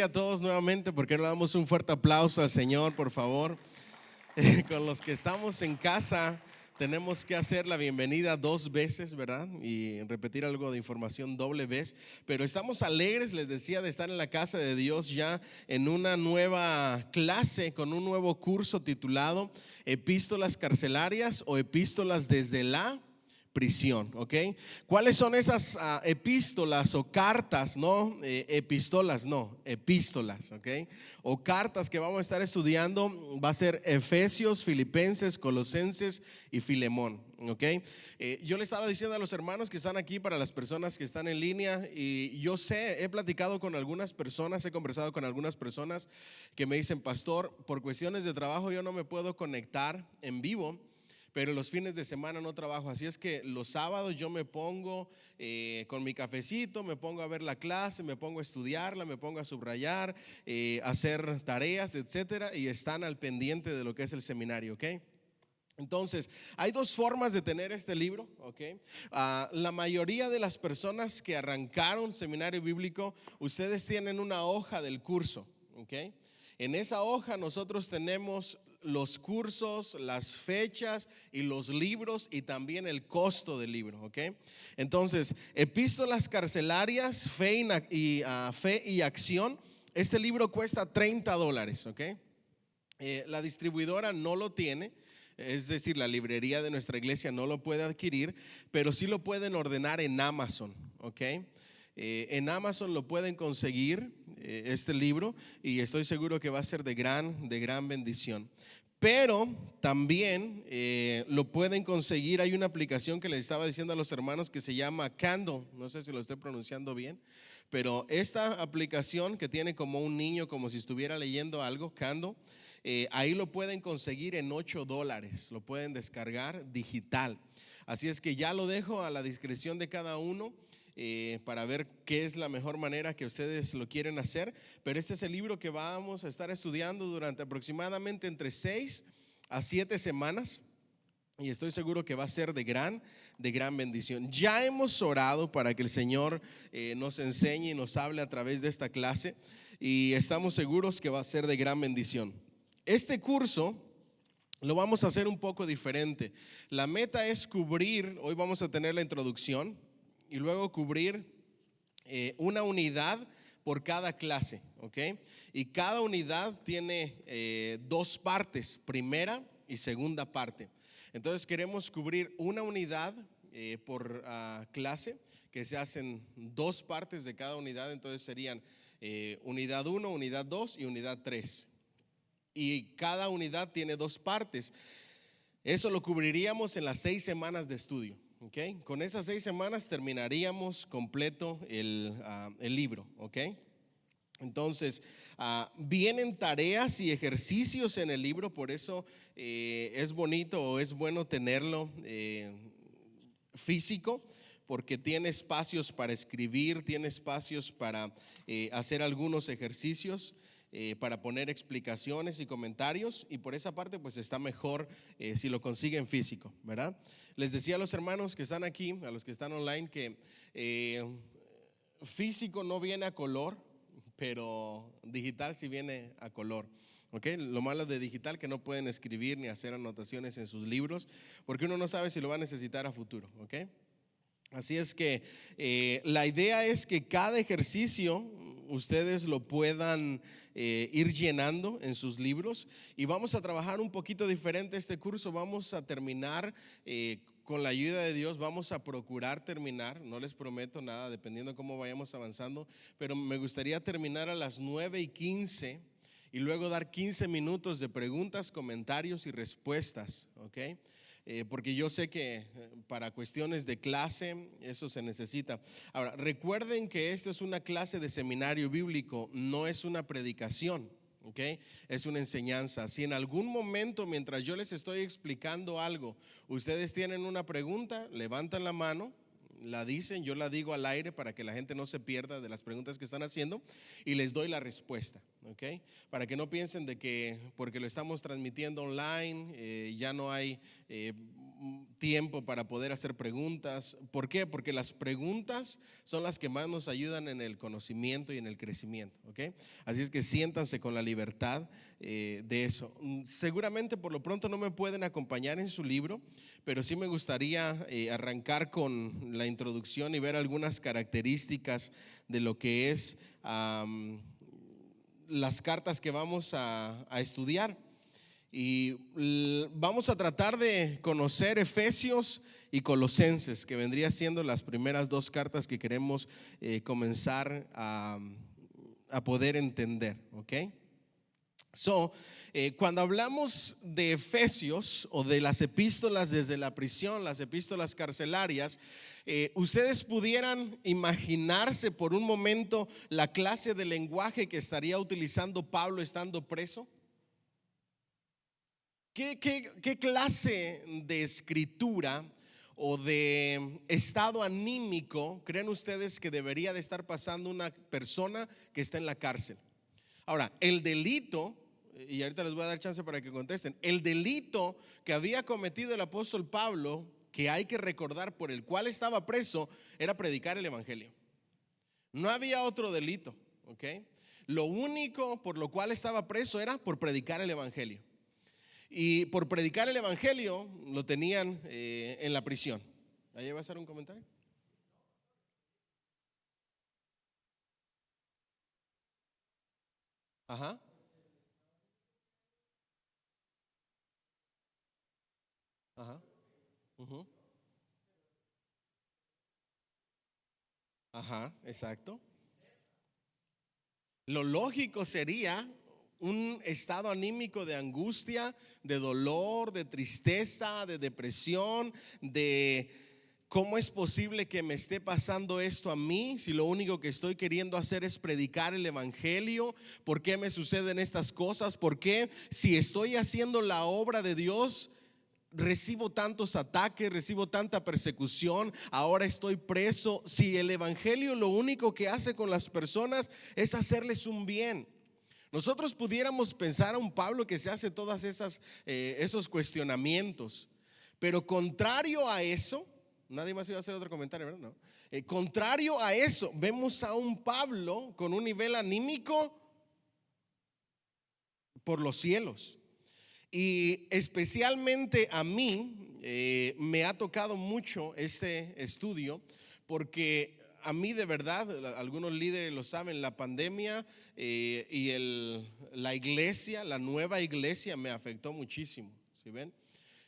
a todos nuevamente. ¿Por qué no damos un fuerte aplauso al Señor, por favor? Con los que estamos en casa, tenemos que hacer la bienvenida 2 veces, ¿verdad? Y repetir algo de información doble vez. Pero estamos alegres, les decía, de estar en la casa de Dios ya en una nueva clase, con un nuevo curso titulado Epístolas Carcelarias o Epístolas desde la prisión, ¿ok? ¿Cuáles son esas epístolas o cartas? No, epístolas, no, epístolas, ¿ok? O cartas que vamos a estar estudiando. Va a ser Efesios, Filipenses, Colosenses y Filemón, ¿ok? Yo le estaba diciendo a los hermanos que están aquí, para las personas que están en línea, y yo sé, he platicado con algunas personas, he conversado con algunas personas que me dicen: pastor, por cuestiones de trabajo yo no me puedo conectar en vivo, pero los fines de semana no trabajo, así es que los sábados yo me pongo con mi cafecito, me pongo a ver la clase, me pongo a estudiarla, me pongo a subrayar, hacer tareas, etcétera, y están al pendiente de lo que es el seminario, ¿ok? Entonces, hay 2 formas de tener este libro, ¿ok? La mayoría de las personas que arrancaron seminario bíblico, ustedes tienen una hoja del curso, ¿ok? En esa hoja nosotros tenemos los cursos, las fechas y los libros, y también el costo del libro, ¿ok? Entonces, Epístolas Carcelarias, Fe y Acción. Este libro cuesta $30, ¿ok? La distribuidora no lo tiene, es decir, la librería de nuestra iglesia no lo puede adquirir, pero sí lo pueden ordenar en Amazon, ¿ok? En Amazon lo pueden conseguir, este libro, y estoy seguro que va a ser de gran bendición. Pero también lo pueden conseguir. Hay una aplicación que les estaba diciendo a los hermanos que se llama Candle, no sé si lo estoy pronunciando bien, pero esta aplicación que tiene como un niño, como si estuviera leyendo algo, Candle, ahí lo pueden conseguir en $8, lo pueden descargar digital. Así es que ya lo dejo a la discreción de cada uno, para ver qué es la mejor manera que ustedes lo quieren hacer. Pero este es el libro que vamos a estar estudiando durante aproximadamente entre 6 a 7 semanas. Y estoy seguro que va a ser de gran bendición. Ya hemos orado para que el Señor nos enseñe y nos hable a través de esta clase, y estamos seguros que va a ser de gran bendición. Este curso lo vamos a hacer un poco diferente. La meta es cubrir, hoy vamos a tener la introducción y luego cubrir una unidad por cada clase, ¿ok? Y cada unidad tiene 2 partes, primera y segunda parte. Entonces queremos cubrir una unidad por clase, que se hacen 2 partes de cada unidad. Entonces serían unidad 1, unidad 2 y unidad 3. Y cada unidad tiene 2 partes. Eso lo cubriríamos en las 6 semanas de estudio, ¿ok? Con esas 6 semanas terminaríamos completo el libro, ¿ok? Entonces, vienen tareas y ejercicios en el libro, por eso es bonito, o es bueno tenerlo físico, porque tiene espacios para escribir, tiene espacios para hacer algunos ejercicios, para poner explicaciones y comentarios, y por esa parte pues está mejor si lo consiguen físico, ¿verdad? Les decía a los hermanos que están aquí, a los que están online, que físico no viene a color, pero digital sí viene a color. Okay. Lo malo de digital, que no pueden escribir ni hacer anotaciones en sus libros, porque uno no sabe si lo va a necesitar a futuro, ¿ok? Así es que la idea es que cada ejercicio ustedes lo puedan ir llenando en sus libros, y vamos a trabajar un poquito diferente este curso. Vamos a terminar con la ayuda de Dios, vamos a procurar terminar, no les prometo nada, dependiendo de cómo vayamos avanzando, pero me gustaría terminar a las 9:15 y luego dar 15 minutos de preguntas, comentarios y respuestas, ¿ok? Porque yo sé que para cuestiones de clase eso se necesita. Ahora, recuerden que esto es una clase de seminario bíblico, no es una predicación, ¿ok? Es una enseñanza. Si en algún momento, mientras yo les estoy explicando algo, ustedes tienen una pregunta, levantan la mano, la dicen, yo la digo al aire para que la gente no se pierda de las preguntas que están haciendo, y les doy la respuesta, ¿ok? Para que no piensen de que porque lo estamos transmitiendo online ya no hay tiempo para poder hacer preguntas. ¿Por qué? Porque las preguntas son las que más nos ayudan en el conocimiento y en el crecimiento, ¿ok? Así es que siéntanse con la libertad de eso. Seguramente por lo pronto no me pueden acompañar en su libro, pero sí me gustaría arrancar con la introducción y ver algunas características de lo que es las cartas que vamos a estudiar. Y vamos a tratar de conocer Efesios y Colosenses, que vendría siendo las primeras dos cartas que queremos comenzar a poder entender, ¿ok? Cuando hablamos de Efesios o de las epístolas desde la prisión, las epístolas carcelarias, ustedes pudieran imaginarse por un momento la clase de lenguaje que estaría utilizando Pablo estando preso. ¿Qué clase de escritura o de estado anímico creen ustedes que debería de estar pasando una persona que está en la cárcel? Ahora, el delito, y ahorita les voy a dar chance para que contesten, el delito que había cometido el apóstol Pablo, que hay que recordar por el cual estaba preso, era predicar el evangelio. No había otro delito, ¿ok? Lo único por lo cual estaba preso era por predicar el evangelio. Y por predicar el evangelio lo tenían en la prisión. ¿Ahí va a hacer un comentario? Ajá. Ajá. Ujú. Ajá, exacto. Lo lógico sería un estado anímico de angustia, de dolor, de tristeza, de depresión, de cómo es posible que me esté pasando esto a mí si lo único que estoy queriendo hacer es predicar el evangelio. ¿Por qué me suceden estas cosas? ¿Por qué si estoy haciendo la obra de Dios recibo tantos ataques, recibo tanta persecución, ahora estoy preso? Si el evangelio lo único que hace con las personas es hacerles un bien. Nosotros pudiéramos pensar a un Pablo que se hace todas esos cuestionamientos, pero contrario a eso, nadie más iba a hacer otro comentario, ¿verdad? No. Contrario a eso, vemos a un Pablo con un nivel anímico por los cielos. Y especialmente a mí me ha tocado mucho este estudio porque a mí de verdad, algunos líderes lo saben, la pandemia y la iglesia, la nueva iglesia me afectó muchísimo, ¿sí ven?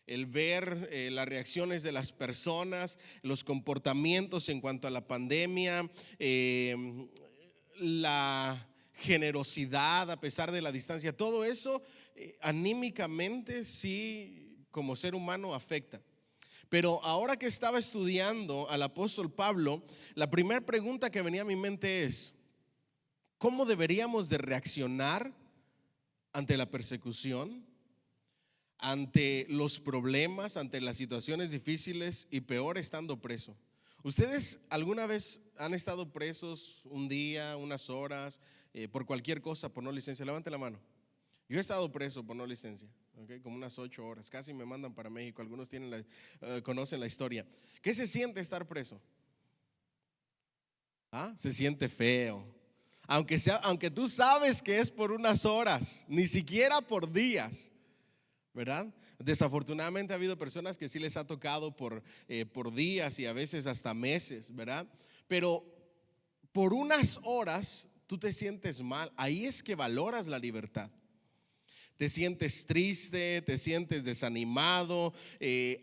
El ver las reacciones de las personas, los comportamientos en cuanto a la pandemia, la generosidad a pesar de la distancia, todo eso anímicamente sí, como ser humano afecta. Pero ahora que estaba estudiando al apóstol Pablo, la primera pregunta que venía a mi mente es: ¿cómo deberíamos de reaccionar ante la persecución, ante los problemas, ante las situaciones difíciles y peor estando preso? ¿Ustedes alguna vez han estado presos un día, unas horas, por cualquier cosa, por no licencia? Levante la mano. Yo he estado preso por no licencia, ¿okay? Como unas 8 horas, casi me mandan para México. Algunos conocen la historia. ¿Qué se siente estar preso? ¿Ah? Se siente feo. Aunque tú sabes que es por unas horas, ni siquiera por días, ¿verdad? Desafortunadamente ha habido personas que sí les ha tocado por días y a veces hasta meses, ¿verdad? Pero por unas horas tú te sientes mal. Ahí es que valoras la libertad. Te sientes triste, te sientes desanimado.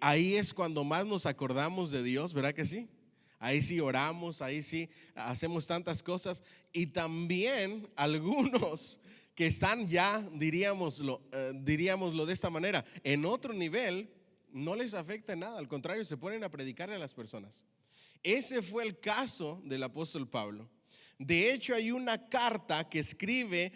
Ahí es cuando más nos acordamos de Dios, ¿verdad que sí? Ahí sí oramos, ahí sí hacemos tantas cosas. Y también algunos que están ya, diríamoslo de esta manera, en otro nivel, no les afecta nada. Al contrario, se ponen a predicarle a las personas. Ese fue el caso del apóstol Pablo. De hecho, hay una carta que escribe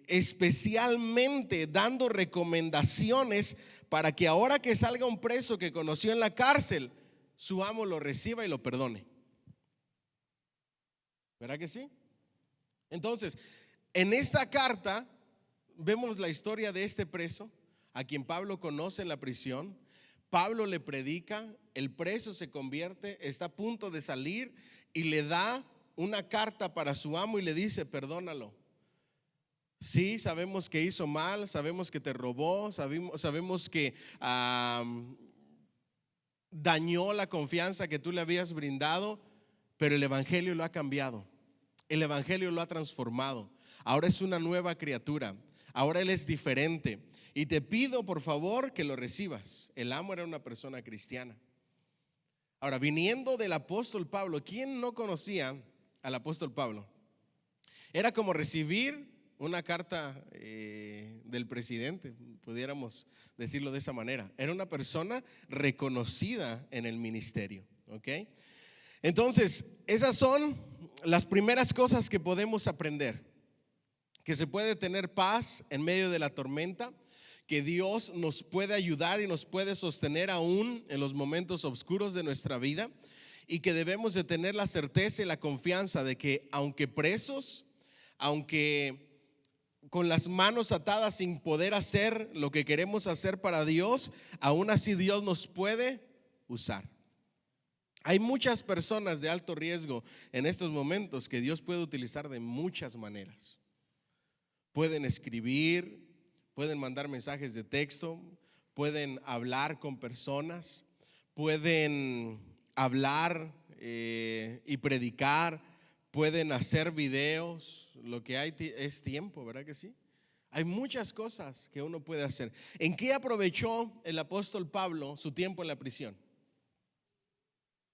especialmente dando recomendaciones para que ahora que salga un preso que conoció en la cárcel, su amo lo reciba y lo perdone. ¿Verdad que sí? Entonces, en esta carta vemos la historia de este preso a quien Pablo conoce en la prisión. Pablo le predica, el preso se convierte, está a punto de salir y le da una carta para su amo y le dice: perdónalo. Sí, sabemos que hizo mal, sabemos que te robó, sabemos que dañó la confianza que tú le habías brindado, pero el evangelio lo ha cambiado, el evangelio lo ha transformado. Ahora es una nueva criatura, ahora él es diferente y te pido por favor que lo recibas. El amo era una persona cristiana. Ahora, viniendo del apóstol Pablo, ¿quién no conocía al apóstol Pablo? Era como recibir una carta del presidente, pudiéramos decirlo de esa manera. Era una persona reconocida en el ministerio, ¿ok? Entonces, esas son las primeras cosas que podemos aprender: que se puede tener paz en medio de la tormenta, que Dios nos puede ayudar y nos puede sostener aún en los momentos oscuros de nuestra vida, y que debemos de tener la certeza y la confianza de que aunque presos, aunque con las manos atadas sin poder hacer lo que queremos hacer para Dios, aún así Dios nos puede usar. Hay muchas personas de alto riesgo en estos momentos que Dios puede utilizar de muchas maneras. Pueden escribir, pueden mandar mensajes de texto, pueden hablar con personas, pueden hablar y predicar, pueden hacer videos. Lo que hay es tiempo, ¿verdad que sí? Hay muchas cosas que uno puede hacer. ¿En qué aprovechó el apóstol Pablo su tiempo en la prisión?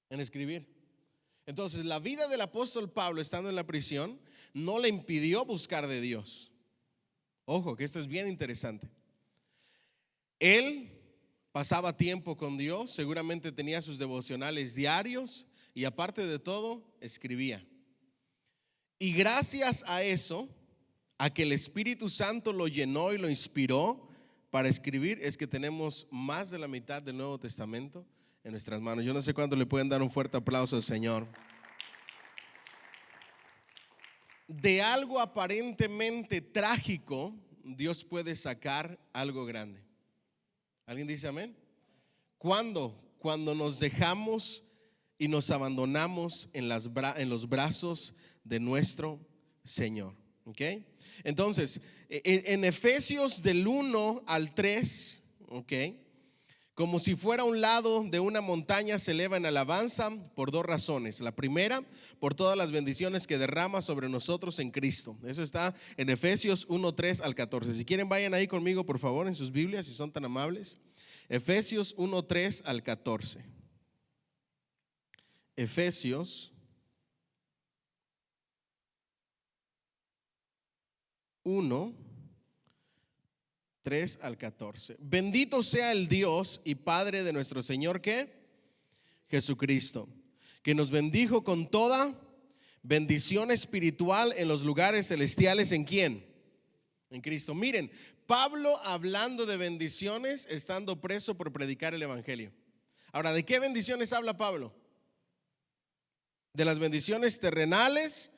En escribir. Entonces, la vida del apóstol Pablo estando en la prisión no le impidió buscar de Dios. Ojo, que esto es bien interesante. Él pasaba tiempo con Dios, seguramente tenía sus devocionales diarios y aparte de todo, escribía. Y gracias a eso, a que el Espíritu Santo lo llenó y lo inspiró para escribir, es que tenemos más de la mitad del Nuevo Testamento en nuestras manos. Yo no sé cuánto le pueden dar un fuerte aplauso al Señor. De algo aparentemente trágico, Dios puede sacar algo grande. ¿Alguien dice amén? ¿Cuándo? Cuando nos dejamos y nos abandonamos en los brazos de nuestro Señor. ¿Ok? Entonces, en Efesios del 1 al 3, ¿ok? Como si fuera un lado de una montaña se eleva en alabanza por dos razones. La primera, por todas las bendiciones que derrama sobre nosotros en Cristo. Eso está en Efesios 1, 3 al 14. Si quieren, vayan ahí conmigo por favor en sus Biblias, si son tan amables. Efesios 1, 3 al 14. Efesios 1, 3 al 14. Bendito sea el Dios y Padre de nuestro Señor, ¿qué? Jesucristo, que nos bendijo con toda bendición espiritual en los lugares celestiales. ¿En quién? En Cristo. Miren, Pablo hablando de bendiciones estando preso por predicar el evangelio. Ahora, ¿de qué bendiciones habla Pablo? ¿De las bendiciones terrenales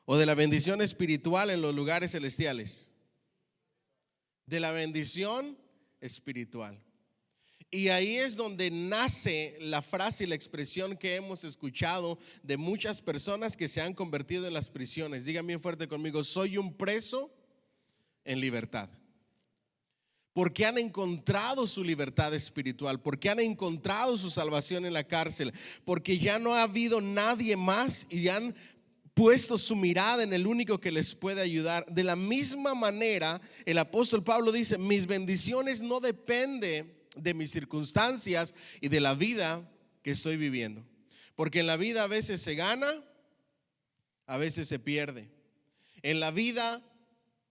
o de la bendición espiritual en los lugares celestiales? De la bendición espiritual. Y ahí es donde nace la frase y la expresión que hemos escuchado de muchas personas que se han convertido en las prisiones. Digan bien fuerte conmigo: soy un preso en libertad. Porque han encontrado su libertad espiritual, porque han encontrado su salvación en la cárcel, porque ya no ha habido nadie más y han puesto su mirada en el único que les puede ayudar. De la misma manera, el apóstol Pablo dice: mis bendiciones no dependen de mis circunstancias y de la vida que estoy viviendo. Porque en la vida a veces se gana, a veces se pierde. En la vida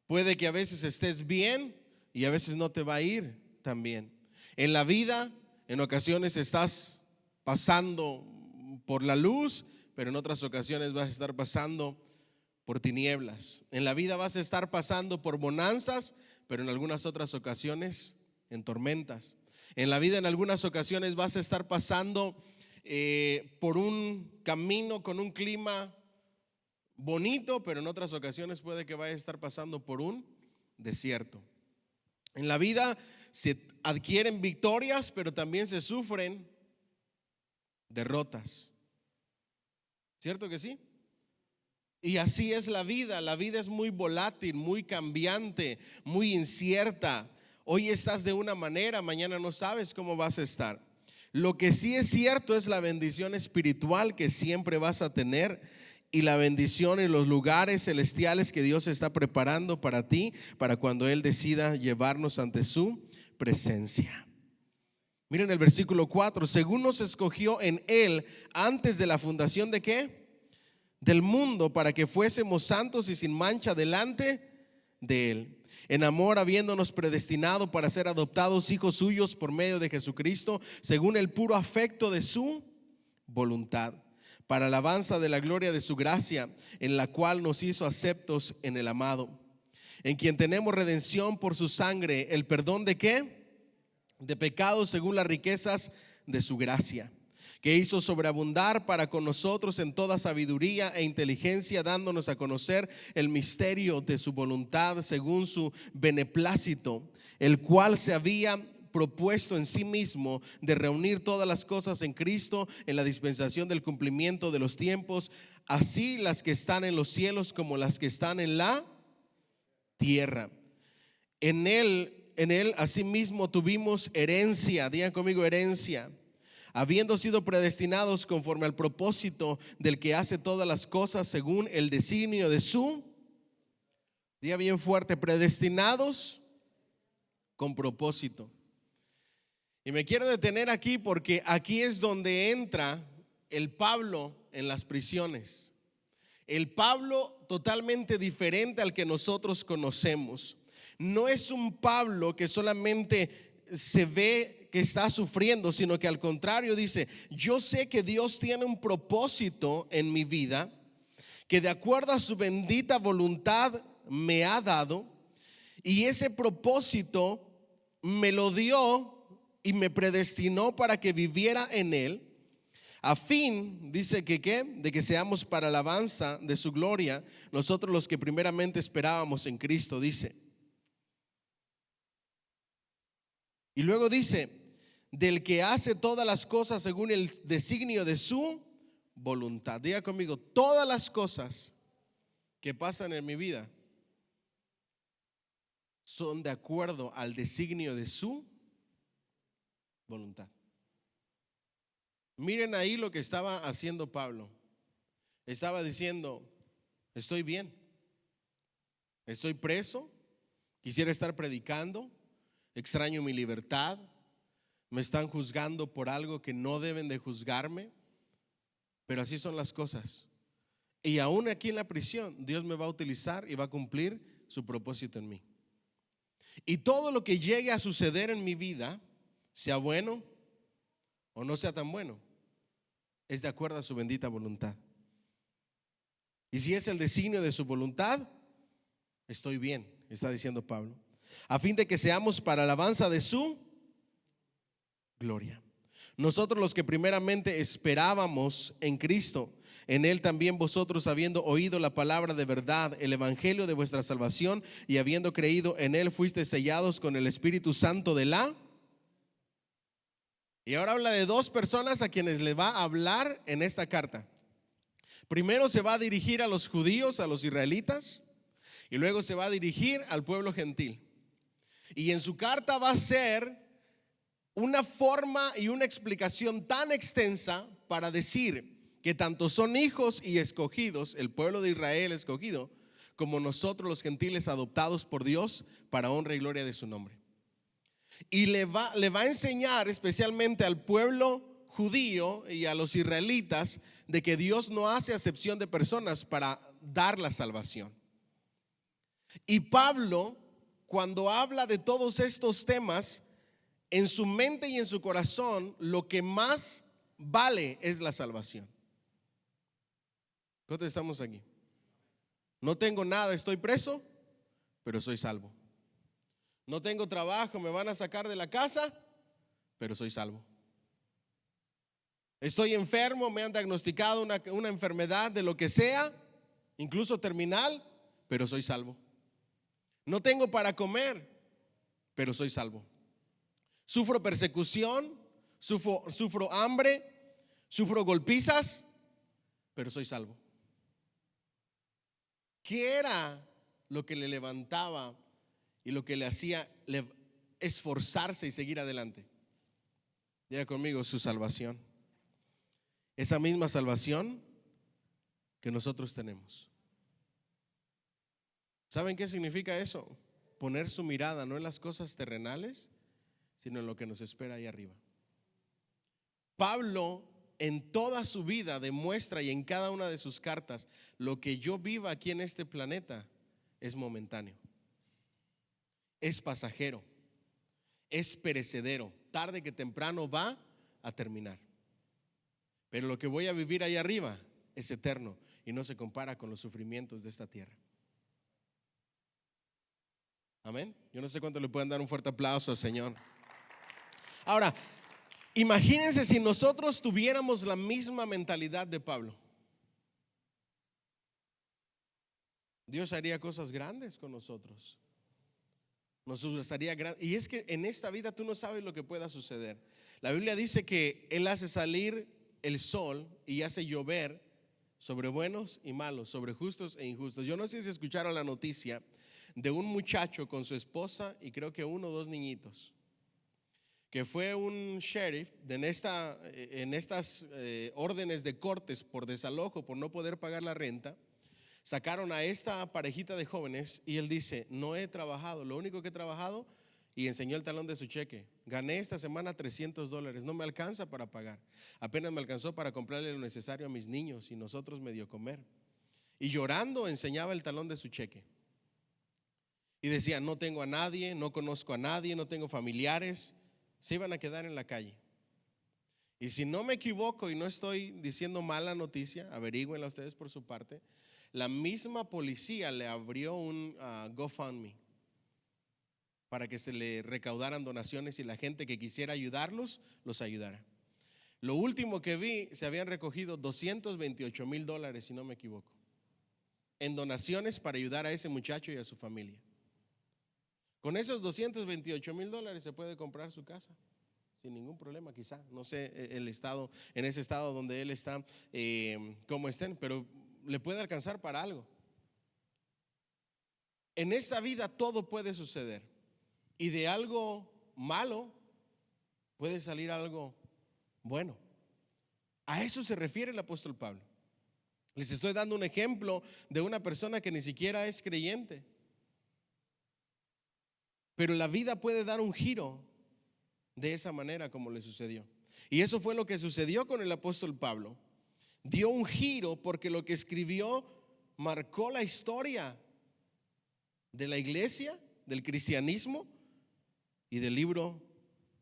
puede que a veces estés bien y a veces no te va a ir tan bien. En la vida, en ocasiones estás pasando por la luz, pero en otras ocasiones vas a estar pasando por tinieblas. En la vida vas a estar pasando por bonanzas, pero en algunas otras ocasiones en tormentas. En la vida en algunas ocasiones vas a estar pasando por un camino con un clima bonito, pero en otras ocasiones puede que vayas a estar pasando por un desierto. En la vida se adquieren victorias, pero también se sufren derrotas. ¿Cierto que sí? Y así es la vida. La vida es muy volátil, muy cambiante, muy incierta. Hoy estás de una manera, mañana no sabes cómo vas a estar. Lo que sí es cierto es la bendición espiritual que siempre vas a tener y la bendición en los lugares celestiales que Dios está preparando para ti, para cuando Él decida llevarnos ante su presencia. Miren el versículo 4, según nos escogió en Él antes de la fundación ¿de qué? Del mundo, para que fuésemos santos y sin mancha delante de Él. En amor, habiéndonos predestinado para ser adoptados hijos suyos por medio de Jesucristo, según el puro afecto de su voluntad, para alabanza de la gloria de su gracia, en la cual nos hizo aceptos en el amado, en quien tenemos redención por su sangre, el perdón ¿de qué? De pecados según las riquezas de su gracia, que hizo sobreabundar para con nosotros en toda sabiduría e inteligencia, dándonos a conocer el misterio de su voluntad según su beneplácito, el cual se había propuesto en sí mismo de reunir todas las cosas en Cristo en la dispensación del cumplimiento de los tiempos, así las que están en los cielos como las que están en la tierra. En él asimismo tuvimos herencia, digan conmigo herencia, habiendo sido predestinados conforme al propósito del que hace todas las cosas según el designio de su, diga bien fuerte, predestinados con propósito. Y me quiero detener aquí porque aquí es donde entra el Pablo en las prisiones. El Pablo totalmente diferente al que nosotros conocemos. No es un Pablo que solamente se ve que está sufriendo, sino que al contrario dice: yo sé que Dios tiene un propósito en mi vida, que de acuerdo a su bendita voluntad me ha dado, y ese propósito me lo dio y me predestinó para que viviera en él, a fin, dice que ¿qué? De que seamos para alabanza de su gloria, nosotros los que primeramente esperábamos en Cristo, dice. Y luego dice, del que hace todas las cosas según el designio de su voluntad. Diga conmigo, todas las cosas que pasan en mi vida son de acuerdo al designio de su voluntad. Miren ahí lo que estaba haciendo Pablo. Estaba diciendo: estoy bien, estoy preso, quisiera estar predicando, extraño mi libertad, me están juzgando por algo que no deben de juzgarme, pero así son las cosas. Y aún aquí en la prisión, Dios me va a utilizar y va a cumplir su propósito en mí. Y todo lo que llegue a suceder en mi vida, sea bueno o no sea tan bueno, es de acuerdo a su bendita voluntad. Y si es el designio de su voluntad, estoy bien, está diciendo Pablo, a fin de que seamos para alabanza de su gloria. Nosotros los que primeramente esperábamos en Cristo, en él también vosotros, habiendo oído la palabra de verdad, el evangelio de vuestra salvación, y habiendo creído en él, fuisteis sellados con el Espíritu Santo de la. Y ahora habla de dos personas a quienes le va a hablar en esta carta. Primero se va a dirigir a los judíos, a los israelitas, y luego se va a dirigir al pueblo gentil. Y en su carta va a ser una forma y una explicación tan extensa para decir que tanto son hijos y escogidos, el pueblo de Israel escogido, como nosotros los gentiles adoptados por Dios para honra y gloria de su nombre. Y le va a enseñar especialmente al pueblo judío y a los israelitas de que Dios no hace acepción de personas para dar la salvación. Y Pablo, cuando habla de todos estos temas, en su mente y en su corazón, lo que más vale es la salvación. ¿Cuántos estamos aquí? No tengo nada, estoy preso, pero soy salvo. No tengo trabajo, me van a sacar de la casa, pero soy salvo. Estoy enfermo, me han diagnosticado una enfermedad de lo que sea, incluso terminal, pero soy salvo. No tengo para comer, pero soy salvo. Sufro persecución, sufro hambre, sufro golpizas, pero soy salvo. ¿Qué era lo que le levantaba y lo que le hacía esforzarse y seguir adelante? Diga conmigo, su salvación. Esa misma salvación que nosotros tenemos. ¿Saben qué significa eso? Poner su mirada no en las cosas terrenales, sino en lo que nos espera ahí arriba. Pablo en toda su vida demuestra, y en cada una de sus cartas, lo que yo viva aquí en este planeta es momentáneo, es pasajero, es perecedero, tarde que temprano va a terminar. Pero lo que voy a vivir ahí arriba es eterno y no se compara con los sufrimientos de esta tierra. Amén. Yo no sé cuánto le pueden dar un fuerte aplauso al Señor. Ahora, imagínense si nosotros tuviéramos la misma mentalidad de Pablo. Dios haría cosas grandes con nosotros. Nos usaría grandes. Y es que en esta vida tú no sabes lo que pueda suceder. La Biblia dice que Él hace salir el sol y hace llover sobre buenos y malos, sobre justos e injustos. Yo no sé si escucharon la noticia de un muchacho con su esposa y creo que 1 o 2 niñitos, que fue un sheriff en estas órdenes de cortes por desalojo, por no poder pagar la renta. Sacaron a esta parejita de jóvenes y él dice: no he trabajado, lo único que he trabajado, y enseñó el talón de su cheque, gané esta semana $300, no me alcanza para pagar, apenas me alcanzó para comprarle lo necesario a mis niños y nosotros medio comer. Y llorando enseñaba el talón de su cheque y decía: no tengo a nadie, no conozco a nadie, no tengo familiares, se iban a quedar en la calle. Y si no me equivoco y no estoy diciendo mala noticia, averígüenla ustedes por su parte, la misma policía le abrió un GoFundMe para que se le recaudaran donaciones y la gente que quisiera ayudarlos, los ayudara. Lo último que vi, se habían recogido $228,000, si no me equivoco, en donaciones para ayudar a ese muchacho y a su familia. Con esos $228,000 se puede comprar su casa sin ningún problema, quizá. No sé el estado, en ese estado donde él está, cómo estén, pero le puede alcanzar para algo. En esta vida todo puede suceder y de algo malo puede salir algo bueno. A eso se refiere el apóstol Pablo. Les estoy dando un ejemplo de una persona que ni siquiera es creyente, pero la vida puede dar un giro de esa manera como le sucedió. Y eso fue lo que sucedió con el apóstol Pablo. Dio un giro porque lo que escribió marcó la historia de la iglesia, del cristianismo y del libro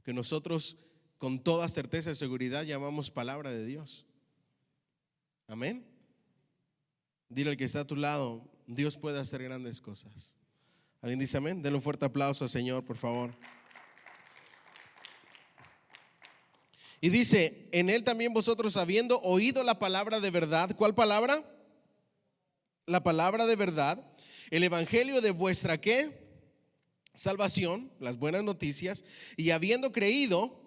que nosotros con toda certeza y seguridad llamamos palabra de Dios. Amén. Dile al que está a tu lado: Dios puede hacer grandes cosas. ¿Alguien dice amén? Denle un fuerte aplauso al Señor, por favor. Y dice: en Él también vosotros, habiendo oído la palabra de verdad. ¿Cuál palabra? La palabra de verdad, el evangelio de vuestra ¿qué? Salvación, las buenas noticias. Y habiendo creído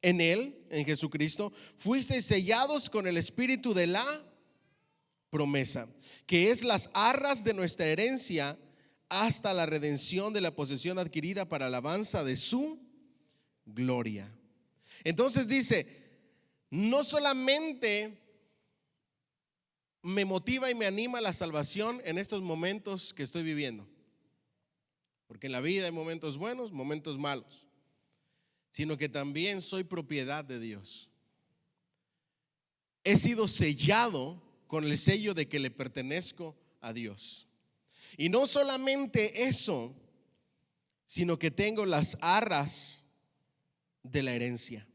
en Él, en Jesucristo, fuisteis sellados con el espíritu de la promesa, que es las arras de nuestra herencia, hasta la redención de la posesión adquirida para alabanza de su gloria. Entonces dice: no solamente me motiva y me anima la salvación en estos momentos que estoy viviendo, porque en la vida hay momentos buenos, momentos malos, sino que también soy propiedad de Dios. He sido sellado con el sello de que le pertenezco a Dios. Y no solamente eso, sino que tengo las arras de la herencia.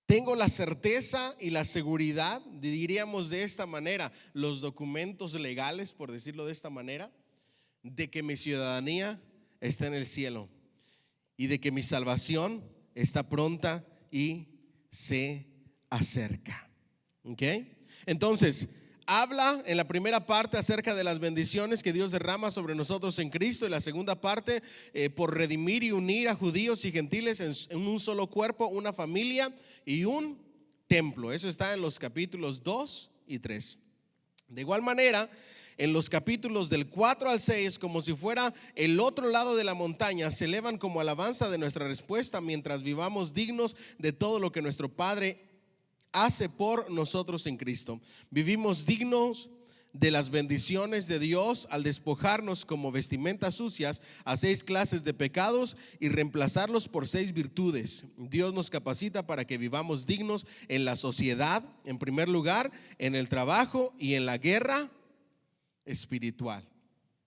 Tengo la certeza y la seguridad, diríamos de esta manera, los documentos legales, por decirlo de esta manera, de que mi ciudadanía está en el cielo y de que mi salvación está pronta y se acerca. ¿Ok? Entonces, habla en la primera parte acerca de las bendiciones que Dios derrama sobre nosotros en Cristo, y la segunda parte por redimir y unir a judíos y gentiles en un solo cuerpo, una familia y un templo. Eso está en los capítulos 2 y 3. De igual manera, en los capítulos del 4 al 6, como si fuera el otro lado de la montaña, se elevan como alabanza de nuestra respuesta mientras vivamos dignos de todo lo que nuestro Padre hace por nosotros en Cristo. Vivimos dignos de las bendiciones de Dios al despojarnos como vestimentas sucias a 6 clases de pecados y reemplazarlos por 6 virtudes. Dios nos capacita para que vivamos dignos en la sociedad, en primer lugar, en el trabajo y en la guerra espiritual.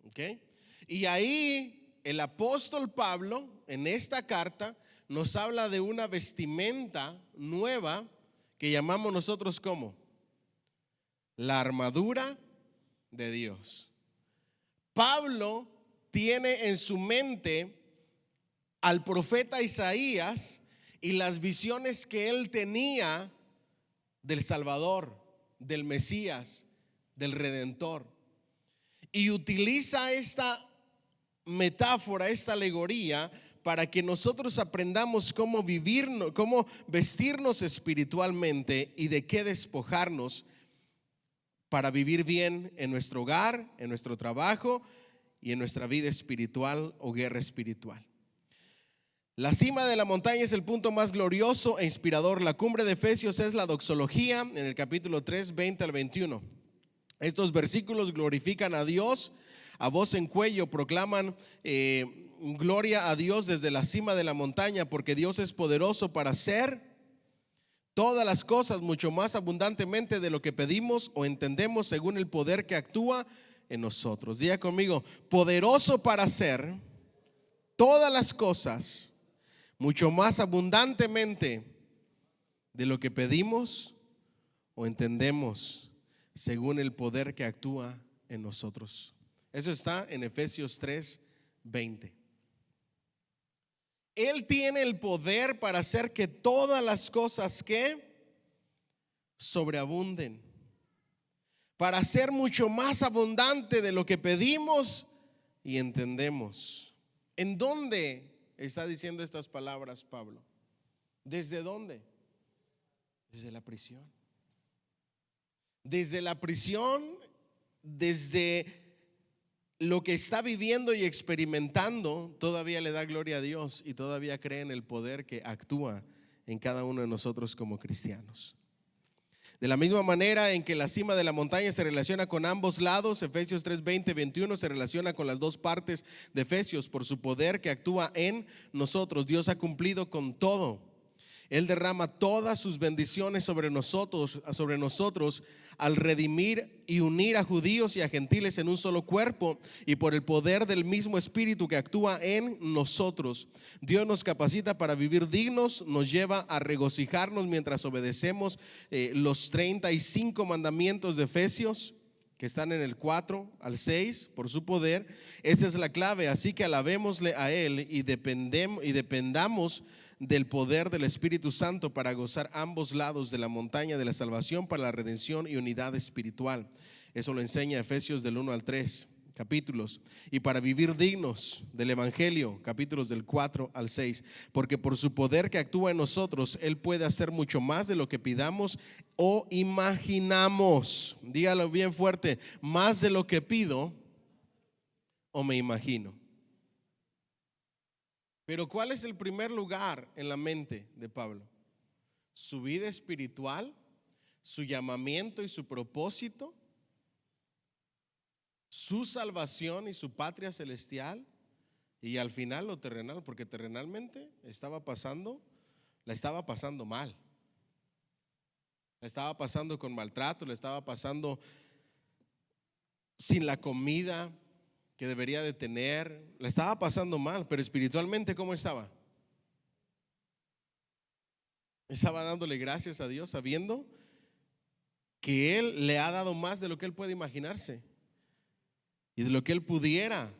¿Okay? Y ahí el apóstol Pablo en esta carta nos habla de una vestimenta nueva que llamamos nosotros como la armadura de Dios. Pablo tiene en su mente al profeta Isaías y las visiones que él tenía del Salvador, del Mesías, del Redentor, y utiliza esta metáfora, esta alegoría, para que nosotros aprendamos cómo vivir, cómo vestirnos espiritualmente y de qué despojarnos para vivir bien en nuestro hogar, en nuestro trabajo y en nuestra vida espiritual o guerra espiritual. La cima de la montaña es el punto más glorioso e inspirador. La cumbre de Efesios es la doxología en el capítulo 3, 20 al 21. Estos versículos glorifican a Dios a voz en cuello, proclaman gloria a Dios desde la cima de la montaña, porque Dios es poderoso para hacer todas las cosas mucho más abundantemente de lo que pedimos o entendemos, según el poder que actúa en nosotros. Diga conmigo: poderoso para hacer todas las cosas mucho más abundantemente de lo que pedimos o entendemos, según el poder que actúa en nosotros. Eso está en Efesios 3, 20. Él tiene el poder para hacer que todas las cosas que sobreabunden, para hacer mucho más abundante de lo que pedimos y entendemos. ¿En dónde está diciendo estas palabras Pablo? ¿Desde dónde? Desde la prisión. Desde la prisión, desde lo que está viviendo y experimentando, todavía le da gloria a Dios y todavía cree en el poder que actúa en cada uno de nosotros como cristianos. De la misma manera en que la cima de la montaña se relaciona con ambos lados, Efesios 3, 20, 21 se relaciona con las dos partes de Efesios por su poder que actúa en nosotros. Dios ha cumplido con todo. Él derrama todas sus bendiciones sobre nosotros al redimir y unir a judíos y a gentiles en un solo cuerpo, y por el poder del mismo Espíritu que actúa en nosotros. Dios nos capacita para vivir dignos, nos lleva a regocijarnos mientras obedecemos los 35 mandamientos de Efesios, que están en el 4 al 6, por su poder. Esta es la clave, así que alabémosle a Él y dependamos del poder del Espíritu Santo para gozar ambos lados de la montaña de la salvación para la redención y unidad espiritual. Eso lo enseña Efesios del 1 al 3, capítulos. Y para vivir dignos del Evangelio, capítulos del 4 al 6, porque por su poder que actúa en nosotros, Él puede hacer mucho más de lo que pidamos o imaginamos. Dígalo bien fuerte: más de lo que pido o me imagino. Pero ¿cuál es el primer lugar en la mente de Pablo? Su vida espiritual, su llamamiento y su propósito, su salvación y su patria celestial, y al final lo terrenal, porque terrenalmente la estaba pasando mal. La estaba pasando con maltrato, la estaba pasando sin la comida que debería de tener, la estaba pasando mal. Pero espiritualmente, ¿cómo estaba? Estaba dándole gracias a Dios, sabiendo que Él le ha dado más de lo que Él puede imaginarse y de lo que Él pudiera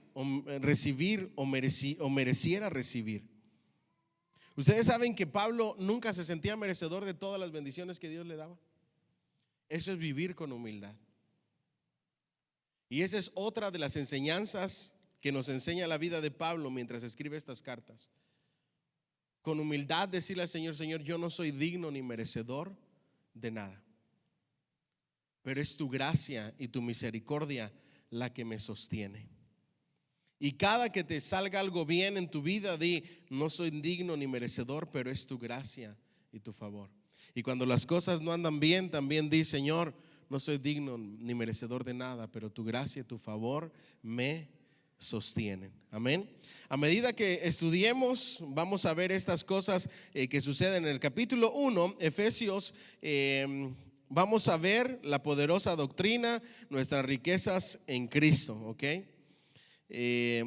recibir o mereciera recibir. Ustedes saben que Pablo nunca se sentía merecedor de todas las bendiciones que Dios le daba. Eso es vivir con humildad. Y esa es otra de las enseñanzas que nos enseña la vida de Pablo mientras escribe estas cartas. Con humildad decirle al Señor: Señor, yo no soy digno ni merecedor de nada, pero es tu gracia y tu misericordia la que me sostiene. Y cada que te salga algo bien en tu vida, di: no soy digno ni merecedor, pero es tu gracia y tu favor. Y cuando las cosas no andan bien, también di: Señor, no soy digno ni merecedor de nada, pero tu gracia y tu favor me sostienen. Amén. A medida que estudiemos, vamos a ver estas cosas que suceden en el capítulo 1, Efesios. Vamos a ver la poderosa doctrina, nuestras riquezas en Cristo, ¿ok?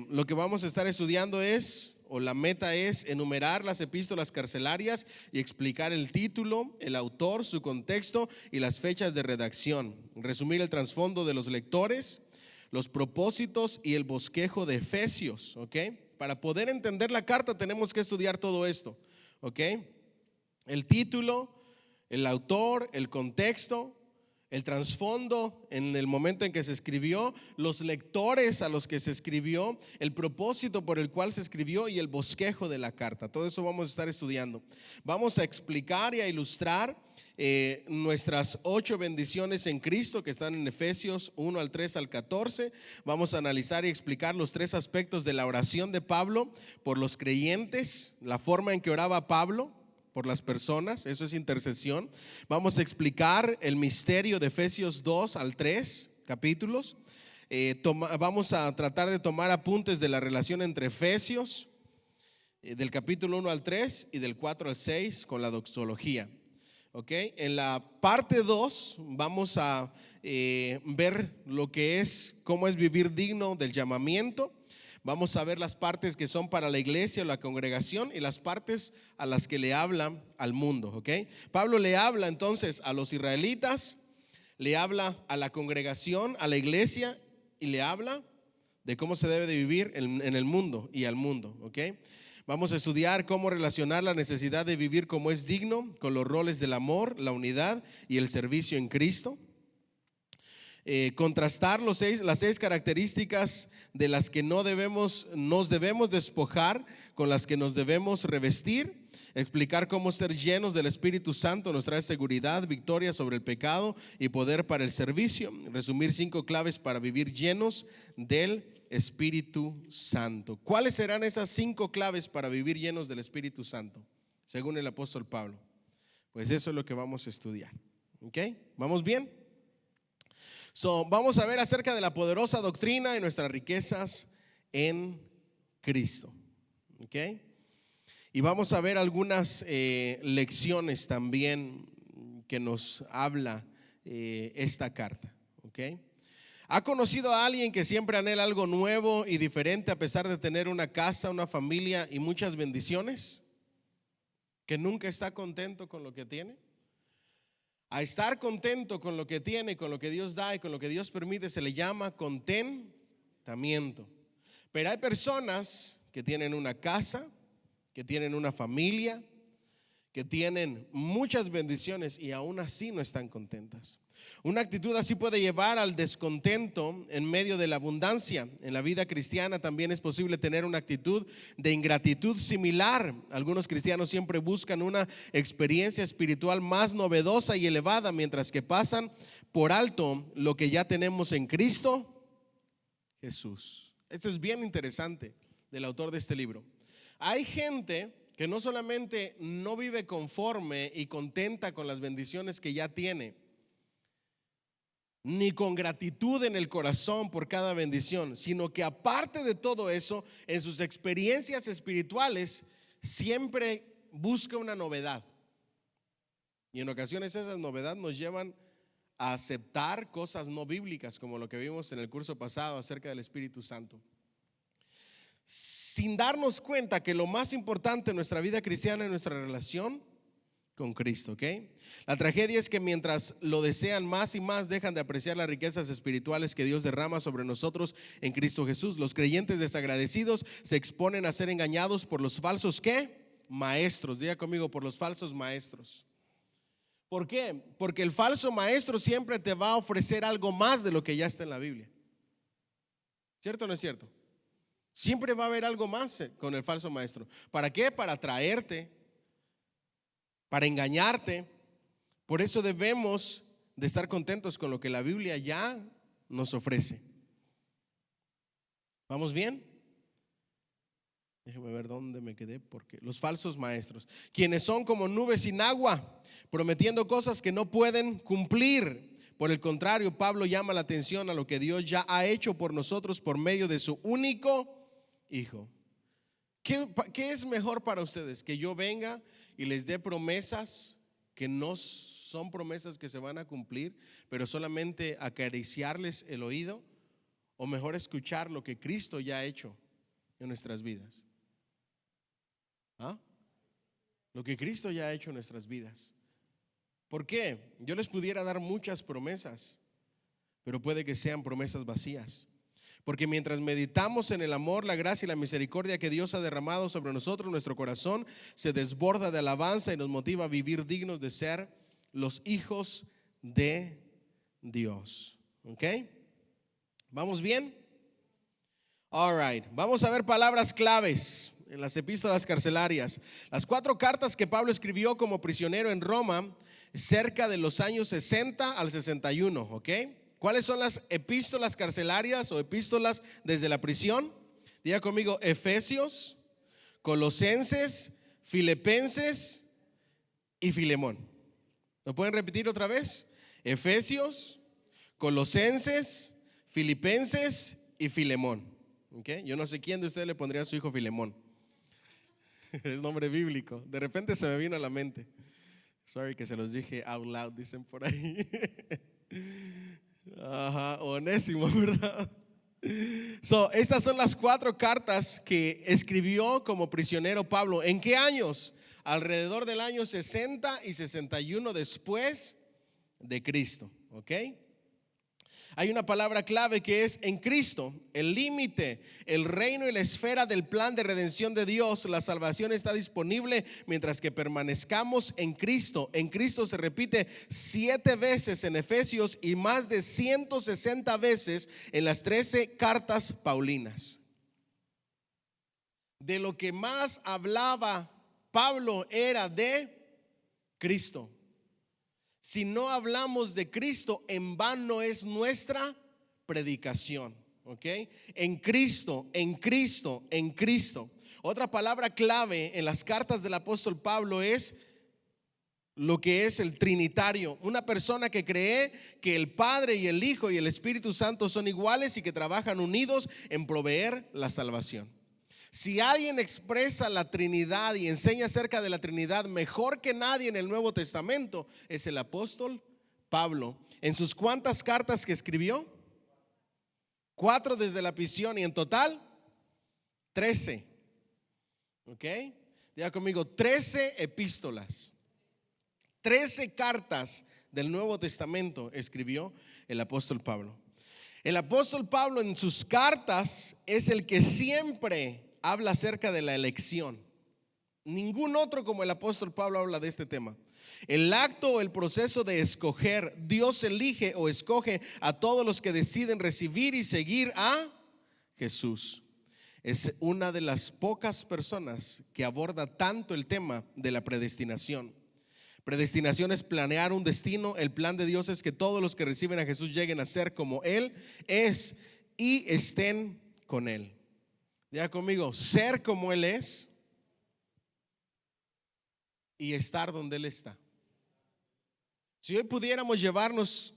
Lo que vamos a estar estudiando es, o la meta es, enumerar las epístolas carcelarias y explicar el título, el autor, su contexto y las fechas de redacción. Resumir el trasfondo de los lectores, los propósitos y el bosquejo de Efesios, ¿ok? Para poder entender la carta tenemos que estudiar todo esto, ¿ok? El título, el autor, el contexto, el trasfondo en el momento en que se escribió, los lectores a los que se escribió, el propósito por el cual se escribió y el bosquejo de la carta. Todo eso vamos a estar estudiando. Vamos a explicar y a ilustrar nuestras 8 bendiciones en Cristo que están en Efesios 1 al 3 al 14. Vamos a analizar y explicar los 3 aspectos de la oración de Pablo por los creyentes, la forma en que oraba Pablo por las personas, eso es intercesión. Vamos a explicar el misterio de Efesios 2 al 3 capítulos. Vamos a tratar de tomar apuntes de la relación entre Efesios, del capítulo 1 al 3 y del 4 al 6 con la doxología. Okay. En la parte 2 vamos a ver lo que es, cómo es vivir digno del llamamiento. Vamos a ver las partes que son para la iglesia o la congregación y las partes a las que le habla al mundo, ¿ok? Pablo le habla entonces a los israelitas, le habla a la congregación, a la iglesia, y le habla de cómo se debe de vivir en el mundo y al mundo, ¿ok? Vamos a estudiar cómo relacionar la necesidad de vivir como es digno con los roles del amor, la unidad y el servicio en Cristo. Contrastar las 6 características de las que nos debemos despojar, con las que nos debemos revestir. Explicar cómo ser llenos del Espíritu Santo nos trae seguridad, victoria sobre el pecado y poder para el servicio. Resumir 5 claves para vivir llenos del Espíritu Santo. ¿Cuáles serán esas 5 claves para vivir llenos del Espíritu Santo, según el apóstol Pablo? Pues eso es lo que vamos a estudiar, ¿ok? ¿Vamos bien? Vamos a ver acerca de la poderosa doctrina y nuestras riquezas en Cristo, ¿ok? Y vamos a ver algunas lecciones también que nos habla esta carta, ¿ok? ¿Ha conocido a alguien que siempre anhela algo nuevo y diferente a pesar de tener una casa, una familia y muchas bendiciones? ¿Que nunca está contento con lo que tiene? A estar contento con lo que tiene, con lo que Dios da y con lo que Dios permite se le llama contentamiento. Pero hay personas que tienen una casa, que tienen una familia, que tienen muchas bendiciones y aún así no están contentas. Una actitud así puede llevar al descontento en medio de la abundancia. En la vida cristiana también es posible tener una actitud de ingratitud similar. Algunos cristianos siempre buscan una experiencia espiritual más novedosa y elevada, mientras que pasan por alto lo que ya tenemos en Cristo Jesús. Esto es bien interesante del autor de este libro. Hay gente que no solamente no vive conforme y contenta con las bendiciones que ya tiene, ni con gratitud en el corazón por cada bendición, sino que aparte de todo eso, en sus experiencias espirituales siempre busca una novedad. Y en ocasiones esas novedades nos llevan a aceptar cosas no bíblicas, como lo que vimos en el curso pasado acerca del Espíritu Santo, sin darnos cuenta que lo más importante en nuestra vida cristiana es nuestra relación con Cristo, ¿ok? La tragedia es que mientras lo desean más y más, dejan de apreciar las riquezas espirituales que Dios derrama sobre nosotros en Cristo Jesús. Los creyentes desagradecidos se exponen a ser engañados por los falsos, ¿qué? Maestros. Diga conmigo, por los falsos maestros. ¿Por qué? Porque el falso maestro siempre te va a ofrecer algo más de lo que ya está en la Biblia. ¿Cierto o no es cierto? Siempre va a haber algo más con el falso maestro. ¿Para qué? Para atraerte, para engañarte. Por eso debemos de estar contentos con lo que la Biblia ya nos ofrece. ¿Vamos bien? Déjeme ver dónde me quedé, porque los falsos maestros, quienes son como nubes sin agua, prometiendo cosas que no pueden cumplir. Por el contrario, Pablo llama la atención a lo que Dios ya ha hecho por nosotros por medio de su único Hijo. ¿Qué es mejor para ustedes? ¿Que yo venga y les dé promesas que no son promesas que se van a cumplir, pero solamente acariciarles el oído? ¿O mejor escuchar lo que Cristo ya ha hecho en nuestras vidas? ¿Ah? Lo que Cristo ya ha hecho en nuestras vidas. ¿Por qué? Yo les pudiera dar muchas promesas, pero puede que sean promesas vacías. Porque mientras meditamos en el amor, la gracia y la misericordia que Dios ha derramado sobre nosotros, nuestro corazón se desborda de alabanza y nos motiva a vivir dignos de ser los hijos de Dios. ¿Ok? ¿Vamos bien? All right. Vamos a ver palabras claves en las epístolas carcelarias. Las 4 cartas que Pablo escribió como prisionero en Roma cerca de los años 60 al 61, ¿ok? ¿Cuáles son las epístolas carcelarias o epístolas desde la prisión? Diga conmigo: Efesios, Colosenses, Filipenses y Filemón. ¿Lo pueden repetir otra vez? Efesios, Colosenses, Filipenses y Filemón. ¿Okay? Yo no sé quién de ustedes le pondría a su hijo Filemón. Es nombre bíblico. De repente se me vino a la mente. Sorry que se los dije out loud, dicen por ahí. Ajá, Onésimo, ¿verdad? Estas son las 4 cartas que escribió como prisionero Pablo. ¿En qué años? Alrededor del año 60 y 61 después de Cristo. ¿Ok? Hay una palabra clave que es en Cristo. El límite, el reino y la esfera del plan de redención de Dios. La salvación está disponible mientras que permanezcamos en Cristo. En Cristo se repite 7 veces en Efesios y más de 160 veces en las 13 cartas paulinas. De lo que más hablaba Pablo era de Cristo. Si no hablamos de Cristo, en vano es nuestra predicación. ¿Ok? En Cristo, en Cristo, en Cristo. Otra palabra clave en las cartas del apóstol Pablo es lo que es el trinitario. Una persona que cree que el Padre y el Hijo y el Espíritu Santo son iguales y que trabajan unidos en proveer la salvación. Si alguien expresa la Trinidad y enseña acerca de la Trinidad mejor que nadie en el Nuevo Testamento, es el apóstol Pablo. En sus cuantas cartas que escribió, 4 desde la prisión y en total 13. ¿Ok? Diga conmigo: 13 epístolas, 13 cartas del Nuevo Testamento escribió el apóstol Pablo. El apóstol Pablo en sus cartas es el que siempre habla acerca de la elección. Ningún otro como el apóstol Pablo habla de este tema. El acto o el proceso de escoger. Dios elige o escoge a todos los que deciden recibir y seguir a Jesús. Es una de las pocas personas que aborda tanto el tema de la predestinación. Predestinación es planear un destino. El plan de Dios es que todos los que reciben a Jesús lleguen a ser como Él es y estén con Él. Diga conmigo: ser como Él es y estar donde Él está. Si hoy pudiéramos llevarnos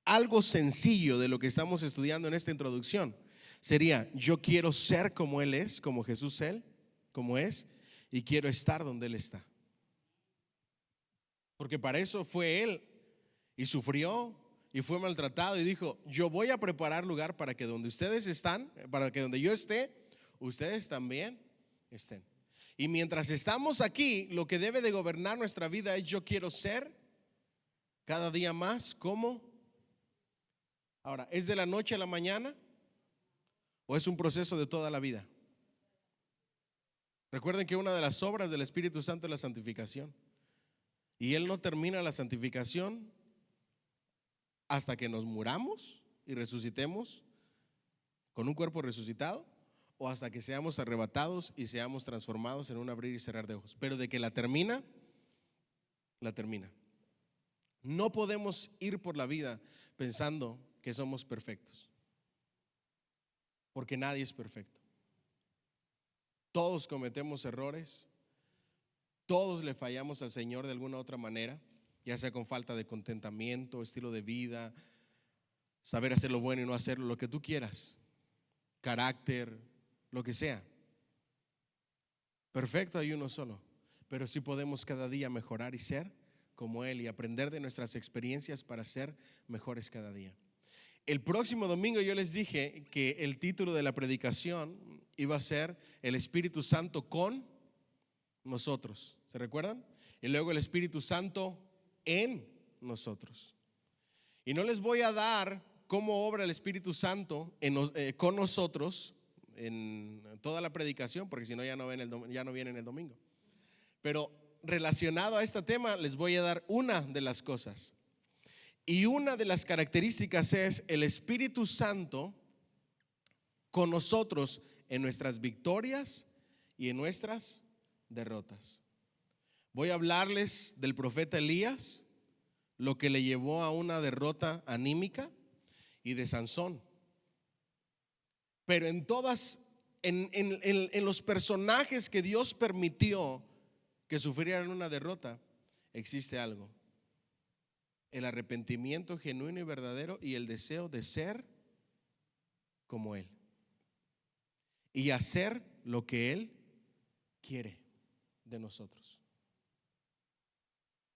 algo sencillo de lo que estamos estudiando en esta introducción, sería: yo quiero ser como Él es, como Jesús Él, como es, y quiero estar donde Él está. Porque para eso fue Él y sufrió y fue maltratado y dijo: yo voy a preparar lugar para que donde ustedes están, para que donde yo esté, ustedes también estén. Y mientras estamos aquí, lo que debe de gobernar nuestra vida es: yo quiero ser cada día más como. Ahora, ¿es de la noche a la mañana o es un proceso de toda la vida? Recuerden que una de las obras del Espíritu Santo es la santificación. Y Él no termina la santificación hasta que nos muramos y resucitemos con un cuerpo resucitado o hasta que seamos arrebatados y seamos transformados en un abrir y cerrar de ojos. Pero de que la termina, la termina. No podemos ir por la vida pensando que somos perfectos, porque nadie es perfecto. Todos cometemos errores, todos le fallamos al Señor de alguna u otra manera, ya sea con falta de contentamiento, estilo de vida, saber hacer lo bueno y no hacerlo, lo que tú quieras, carácter, lo que sea. Perfecto hay uno solo, pero sí podemos cada día mejorar y ser como Él y aprender de nuestras experiencias para ser mejores cada día. El próximo domingo yo les dije que el título de la predicación iba a ser el Espíritu Santo con nosotros. ¿Se recuerdan? Y luego el Espíritu Santo en nosotros. Y no les voy a dar cómo obra el Espíritu Santo con nosotros en toda la predicación, porque si no ya no vienen el domingo. Pero relacionado a este tema les voy a dar una de las cosas. Y una de las características es el Espíritu Santo con nosotros en nuestras victorias y en nuestras derrotas. Voy a hablarles del profeta Elías, lo que le llevó a una derrota anímica, y de Sansón. Pero en los personajes que Dios permitió que sufrieran una derrota, existe algo: el arrepentimiento genuino y verdadero y el deseo de ser como Él y hacer lo que Él quiere de nosotros.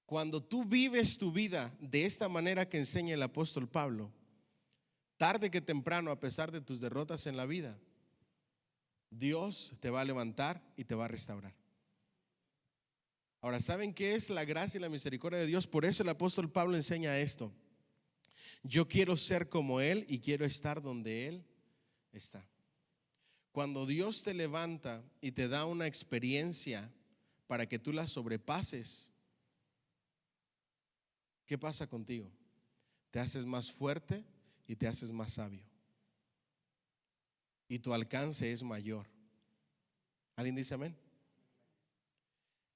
Cuando tú vives tu vida de esta manera que enseña el apóstol Pablo, tarde que temprano, a pesar de tus derrotas en la vida, Dios te va a levantar y te va a restaurar. Ahora, ¿saben qué es la gracia y la misericordia de Dios? Por eso el apóstol Pablo enseña esto: yo quiero ser como Él y quiero estar donde Él está. Cuando Dios te levanta y te da una experiencia para que tú la sobrepases, ¿qué pasa contigo? Te haces más fuerte y te haces más sabio, y tu alcance es mayor. ¿Alguien dice amén?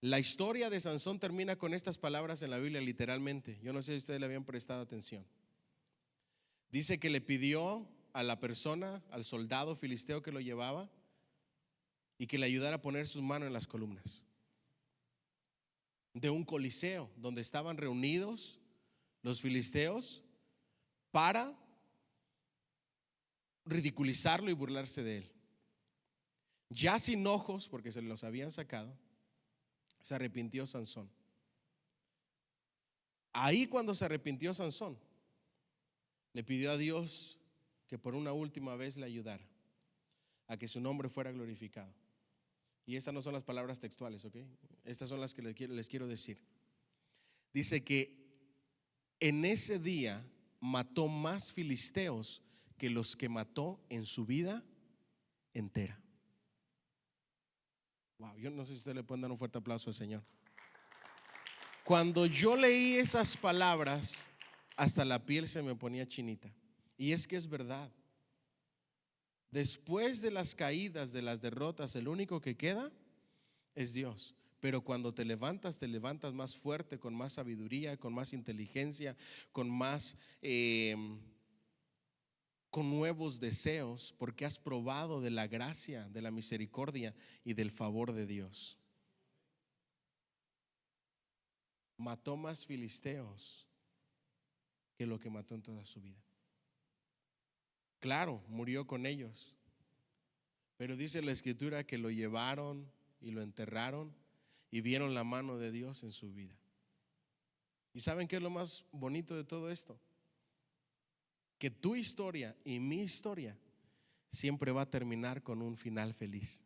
La historia de Sansón termina con estas palabras en la Biblia, literalmente. Yo no sé si ustedes le habían prestado atención. Dice que le pidió a la persona, al soldado filisteo que lo llevaba, y que le ayudara a poner sus manos en las columnas de un coliseo donde estaban reunidos los filisteos para ridiculizarlo y burlarse de él. Ya sin ojos, porque se los habían sacado, se arrepintió Sansón. Ahí, cuando se arrepintió Sansón, le pidió a Dios que por una última vez le ayudara a que su nombre fuera glorificado. Y estas no son las palabras textuales, ¿ok? Estas son las que les quiero decir. Dice que en ese día mató más filisteos que los que mató en su vida entera. Wow, yo no sé si ustedes le pueden dar un fuerte aplauso al Señor. Cuando yo leí esas palabras, hasta la piel se me ponía chinita. Y es que es verdad. Después de las caídas, de las derrotas, el único que queda es Dios. Pero cuando te levantas más fuerte, con más sabiduría, con más inteligencia, con nuevos deseos, porque has probado de la gracia, de la misericordia y del favor de Dios. Mató más filisteos que lo que mató en toda su vida. Claro, murió con ellos, pero dice la Escritura que lo llevaron y lo enterraron y vieron la mano de Dios en su vida. ¿Y saben qué es lo más bonito de todo esto? Que tu historia y mi historia siempre va a terminar con un final feliz.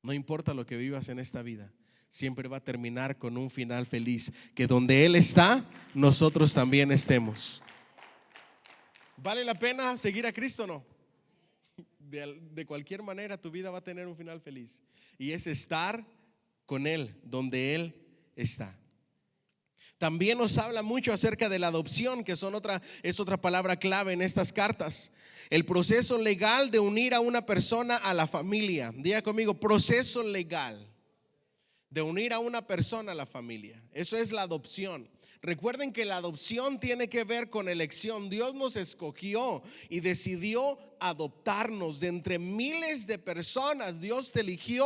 No importa lo que vivas en esta vida, siempre va a terminar con un final feliz. Que donde Él está, nosotros también estemos. ¿Vale la pena seguir a Cristo o no? De cualquier manera, tu vida va a tener un final feliz, y es estar con Él donde Él está. También nos habla mucho acerca de la adopción, que es otra palabra clave en estas cartas. El proceso legal de unir a una persona a la familia. Diga conmigo, proceso legal de unir a una persona a la familia. Eso es la adopción. Recuerden que la adopción tiene que ver con elección. Dios nos escogió y decidió adoptarnos de entre miles de personas. Dios te eligió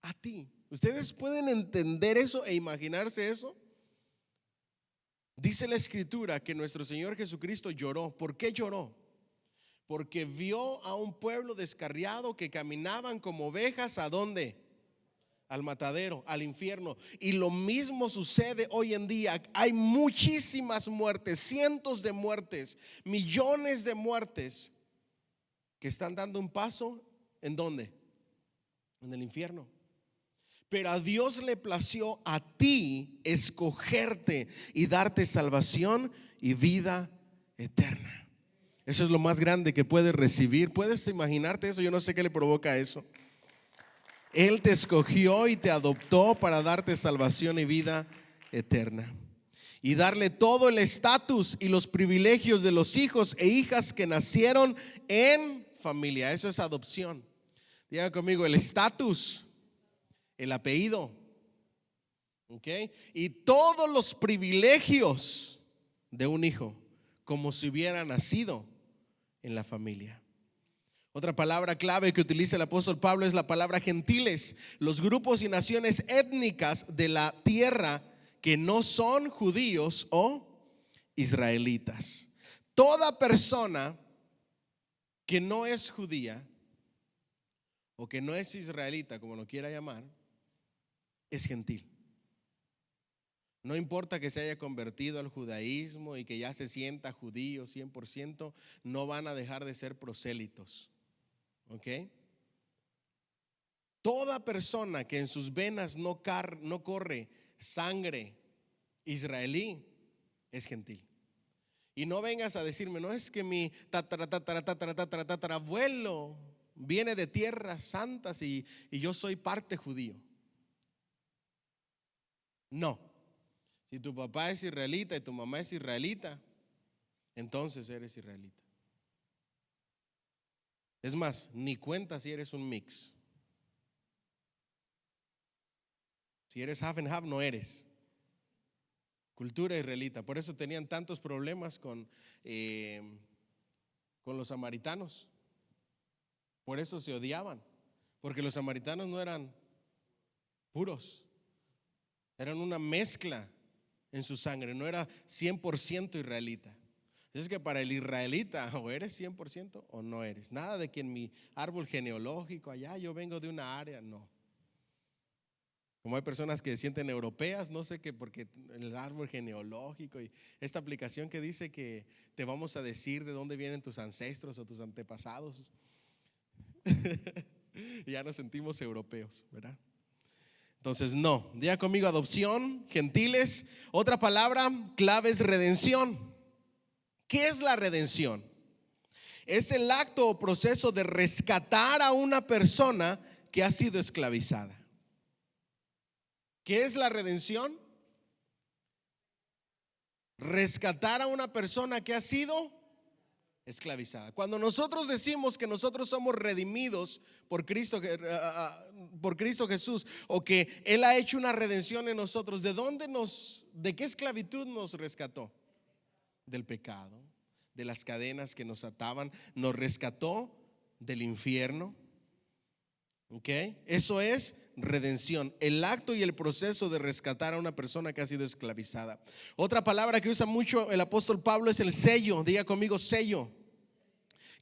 a ti. ¿Ustedes pueden entender eso e imaginarse eso? Dice la escritura que nuestro Señor Jesucristo lloró. ¿Por qué lloró? Porque vio a un pueblo descarriado que caminaban como ovejas. ¿A dónde? Al matadero, al infierno. Y lo mismo sucede hoy en día. Hay muchísimas muertes, cientos de muertes, millones de muertes que están dando un paso. ¿En dónde? En el infierno. Pero a Dios le plació a ti escogerte y darte salvación y vida eterna. Eso es lo más grande que puedes recibir. ¿Puedes imaginarte eso? Yo no sé qué le provoca eso. Él te escogió y te adoptó para darte salvación y vida eterna. Y darle todo el estatus y los privilegios de los hijos e hijas que nacieron en familia. Eso es adopción. Diga conmigo, el estatus, el apellido, ¿okay? Y todos los privilegios de un hijo, como si hubiera nacido en la familia. Otra palabra clave que utiliza el apóstol Pablo es la palabra gentiles, los grupos y naciones étnicas de la tierra que no son judíos o israelitas. Toda persona que no es judía o que no es israelita, como lo quiera llamar, es gentil. No importa que se haya convertido al judaísmo y que ya se sienta judío 100%, no van a dejar de ser prosélitos. ¿Ok? Toda persona que en sus venas no corre sangre israelí es gentil. Y no vengas a decirme, no es que mi tatarabuelo viene de tierras santas y yo soy parte judío. No. Si tu papá es israelita y tu mamá es israelita, entonces eres israelita. Es más, ni cuenta si eres un mix. Si eres half and half, no eres. Cultura israelita. Por eso tenían tantos problemas con los samaritanos. Por eso se odiaban. Porque los samaritanos no eran puros. Eran una mezcla en su sangre. No era 100% israelita. Es que para el israelita o eres 100% o no eres. Nada de que en mi árbol genealógico allá yo vengo de una área, no. Como hay personas que se sienten europeas, no sé qué, porque el árbol genealógico y esta aplicación que dice que te vamos a decir de dónde vienen tus ancestros o tus antepasados. Ya nos sentimos europeos, ¿verdad? Entonces no, diga conmigo adopción, gentiles. Otra palabra clave es redención. ¿Qué es la redención? Es el acto o proceso de rescatar a una persona que ha sido esclavizada. ¿Qué es la redención? Rescatar a una persona que ha sido esclavizada. Cuando nosotros decimos que nosotros somos redimidos por Cristo Jesús, o que Él ha hecho una redención en nosotros, ¿de qué esclavitud nos rescató? Del pecado, de las cadenas que nos ataban, nos rescató del infierno. ¿Ok? Eso es redención, el acto y el proceso de rescatar a una persona que ha sido esclavizada. Otra palabra que usa mucho el apóstol Pablo es el sello. Diga conmigo, sello.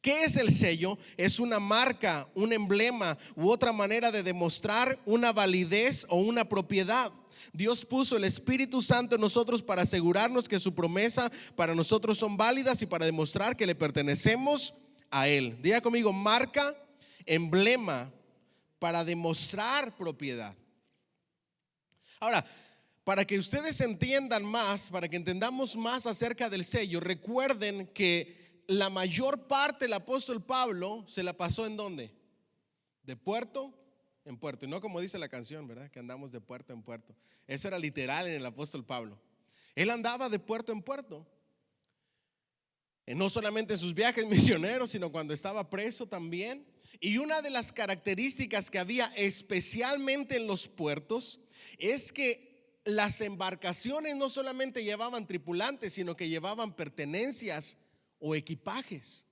¿Qué es el sello? Es una marca, un emblema u otra manera de demostrar una validez o una propiedad. Dios puso el Espíritu Santo en nosotros para asegurarnos que su promesa para nosotros son válidas y para demostrar que le pertenecemos a Él. Diga conmigo, marca, emblema, para demostrar propiedad. Ahora, para que ustedes entiendan más, para que entendamos más acerca del sello, recuerden que la mayor parte del apóstol Pablo se la pasó ¿en dónde? De puerto en puerto. Y no como dice la canción, ¿verdad? Que andamos de puerto en puerto. Eso era literal en el apóstol Pablo. Él andaba de puerto en puerto. No solamente en sus viajes misioneros, sino cuando estaba preso también. Y una de las características que había especialmente en los puertos es que las embarcaciones no solamente llevaban tripulantes, sino que llevaban pertenencias o equipajes.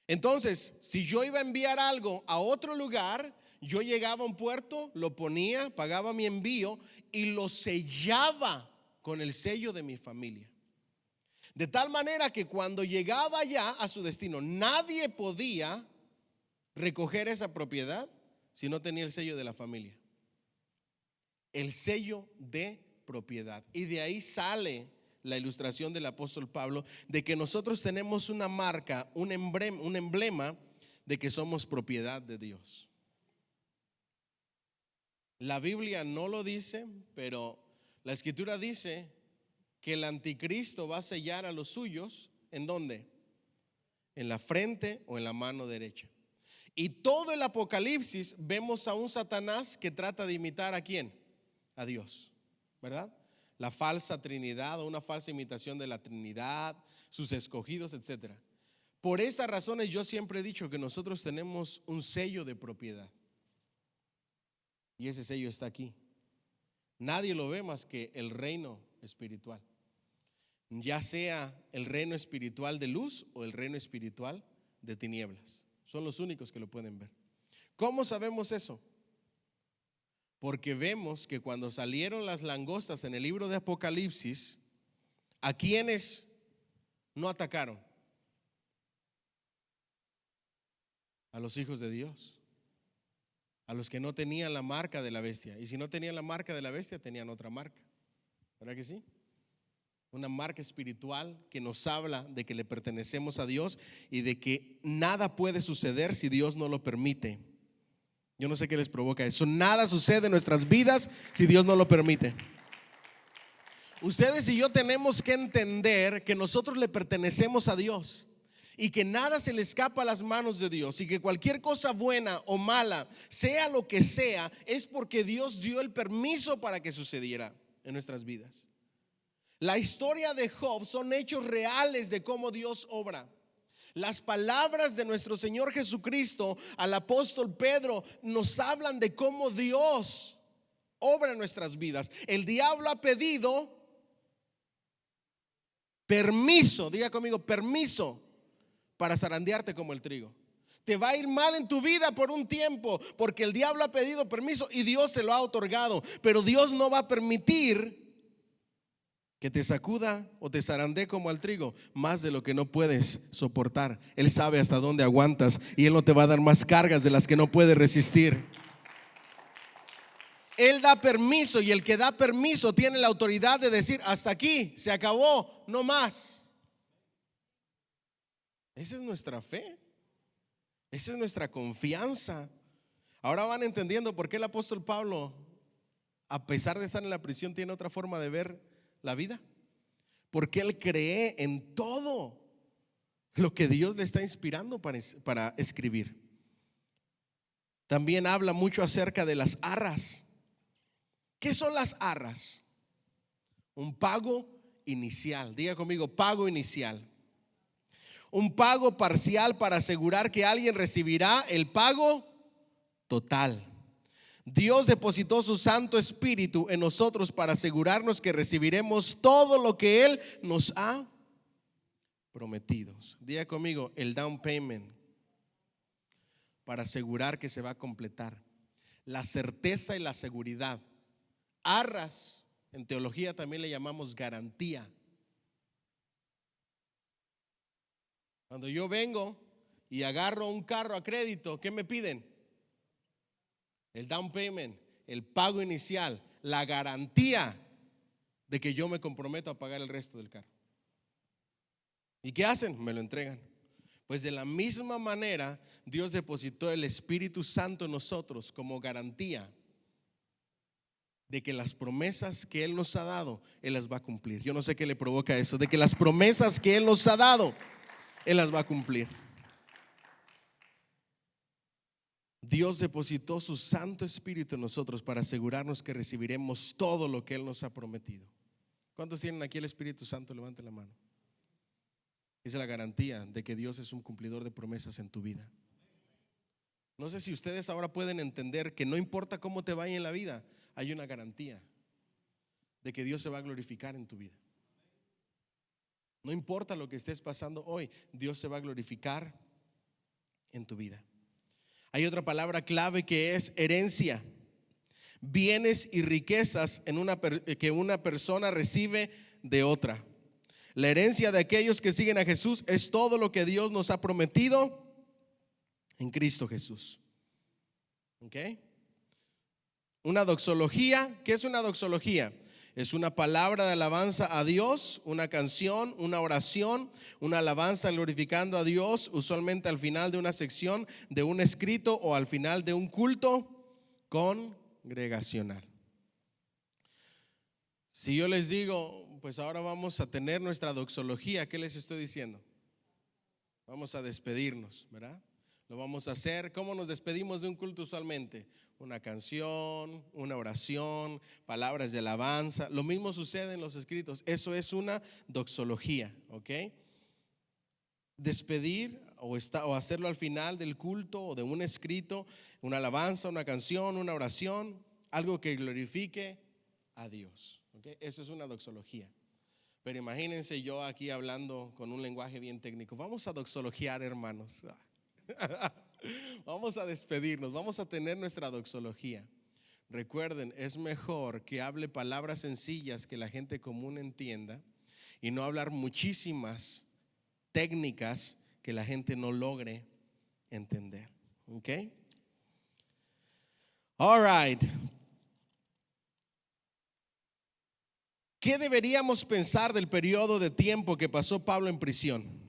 Entonces, si yo iba a enviar algo a otro lugar, yo llegaba a un puerto, lo ponía, pagaba mi envío y lo sellaba con el sello de mi familia. De tal manera que cuando llegaba ya a su destino, nadie podía recoger esa propiedad si no tenía el sello de la familia. El sello de propiedad. Y de ahí sale la ilustración del apóstol Pablo de que nosotros tenemos una marca, un emblema de que somos propiedad de Dios. La Biblia no lo dice, pero la Escritura dice que el anticristo va a sellar a los suyos. ¿En dónde? En la frente o en la mano derecha. Y todo el Apocalipsis vemos a un Satanás que trata de imitar ¿a quién? A Dios, ¿verdad? La falsa Trinidad o una falsa imitación de la Trinidad, sus escogidos, etcétera. Por esas razones yo siempre he dicho que nosotros tenemos un sello de propiedad. Y ese sello está aquí. Nadie lo ve más que el reino espiritual. Ya sea el reino espiritual de luz o el reino espiritual de tinieblas. Son los únicos que lo pueden ver. ¿Cómo sabemos eso? Porque vemos que cuando salieron las langostas en el libro de Apocalipsis, ¿a quiénes no atacaron? A los hijos de Dios, a los que no tenían la marca de la bestia. Y si no tenían la marca de la bestia, tenían otra marca. ¿Verdad que sí? Una marca espiritual que nos habla de que le pertenecemos a Dios y de que nada puede suceder si Dios no lo permite. Yo no sé qué les provoca eso. Nada sucede en nuestras vidas si Dios no lo permite. Ustedes y yo tenemos que entender que nosotros le pertenecemos a Dios y que nada se le escapa a las manos de Dios, y que cualquier cosa buena o mala, sea lo que sea, es porque Dios dio el permiso para que sucediera en nuestras vidas. La historia de Job son hechos reales de cómo Dios obra. Las palabras de nuestro Señor Jesucristo al apóstol Pedro nos hablan de cómo Dios obra en nuestras vidas. El diablo ha pedido permiso, diga conmigo, permiso para zarandearte como el trigo. Te va a ir mal en tu vida por un tiempo, porque el diablo ha pedido permiso y Dios se lo ha otorgado. Pero Dios no va a permitir que te sacuda o te zarandee como al trigo más de lo que no puedes soportar. Él sabe hasta dónde aguantas y Él no te va a dar más cargas de las que no puedes resistir. Él da permiso, y el que da permiso tiene la autoridad de decir: hasta aquí, se acabó, no más. Esa es nuestra fe, esa es nuestra confianza. Ahora van entendiendo por qué el apóstol Pablo, a pesar de estar en la prisión, tiene otra forma de ver la vida. Porque él cree en todo lo que Dios le está inspirando para escribir. También habla mucho acerca de las arras. ¿Qué son las arras? Un pago inicial. Diga conmigo, pago inicial. Un pago parcial para asegurar que alguien recibirá el pago total. Dios depositó su Santo Espíritu en nosotros para asegurarnos que recibiremos todo lo que Él nos ha prometido. Diga conmigo, el down payment, para asegurar que se va a completar. La certeza y la seguridad. Arras, en teología también le llamamos garantía. Cuando yo vengo y agarro un carro a crédito, ¿qué me piden? El down payment, el pago inicial, la garantía de que yo me comprometo a pagar el resto del carro. ¿Y qué hacen? Me lo entregan. Pues de la misma manera, Dios depositó el Espíritu Santo en nosotros como garantía de que las promesas que Él nos ha dado, Él las va a cumplir. Yo no sé qué le provoca eso, de que las promesas que Él nos ha dado, Él las va a cumplir. Dios depositó su Santo Espíritu en nosotros para asegurarnos que recibiremos todo lo que Él nos ha prometido. ¿Cuántos tienen aquí el Espíritu Santo? Levanten la mano. Esa es la garantía de que Dios es un cumplidor de promesas en tu vida. No sé si ustedes ahora pueden entender que no importa cómo te vaya en la vida, hay una garantía de que Dios se va a glorificar en tu vida. No importa lo que estés pasando hoy, Dios se va a glorificar en tu vida. Hay otra palabra clave que es herencia. Bienes y riquezas que una persona recibe de otra. La herencia de aquellos que siguen a Jesús es todo lo que Dios nos ha prometido en Cristo Jesús. ¿Ok? Una doxología. ¿Qué es una doxología? Es una palabra de alabanza a Dios, una canción, una oración, una alabanza glorificando a Dios, usualmente al final de una sección de un escrito o al final de un culto congregacional. Si yo les digo, pues ahora vamos a tener nuestra doxología, ¿qué les estoy diciendo? Vamos a despedirnos, ¿verdad? Lo vamos a hacer. ¿Cómo nos despedimos de un culto usualmente? Una canción, una oración, palabras de alabanza. Lo mismo sucede en los escritos. Eso es una doxología, ¿ok? Despedir o hacerlo al final del culto o de un escrito, una alabanza, una canción, una oración, algo que glorifique a Dios, ¿ok? Eso es una doxología. Pero imagínense yo aquí hablando con un lenguaje bien técnico. Vamos a doxologiar, hermanos. Vamos a despedirnos, vamos a tener nuestra doxología. Recuerden, es mejor que hable palabras sencillas que la gente común entienda y no hablar muchísimas técnicas que la gente no logre entender. ¿Ok? All right. ¿Qué deberíamos pensar del periodo de tiempo que pasó Pablo en prisión?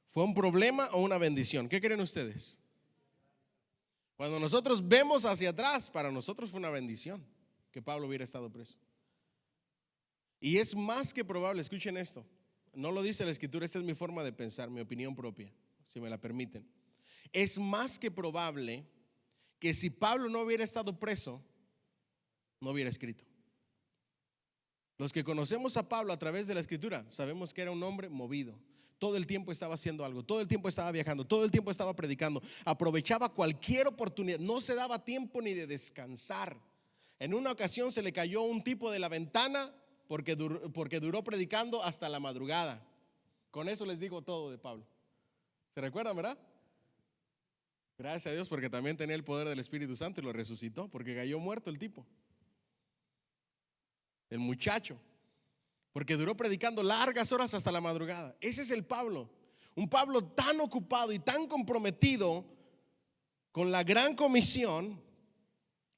¿Fue un problema o una bendición? ¿Qué creen ustedes? Cuando nosotros vemos hacia atrás, para nosotros fue una bendición que Pablo hubiera estado preso. Y es más que probable, escuchen esto, no lo dice la Escritura, esta es mi forma de pensar, mi opinión propia, si me la permiten. Es más que probable que si Pablo no hubiera estado preso, no hubiera escrito. Los que conocemos a Pablo a través de la Escritura sabemos que era un hombre movido. Todo el tiempo estaba haciendo algo, todo el tiempo estaba viajando, todo el tiempo estaba predicando, aprovechaba cualquier oportunidad, no se daba tiempo ni de descansar. En una ocasión se le cayó un tipo de la ventana porque duró predicando hasta la madrugada. Con eso les digo todo de Pablo. ¿Se recuerdan, verdad? Gracias a Dios, porque también tenía el poder del Espíritu Santo y lo resucitó, porque cayó muerto el tipo, el muchacho, porque duró predicando largas horas hasta la madrugada. Ese es el Pablo, un Pablo tan ocupado y tan comprometido con la gran comisión,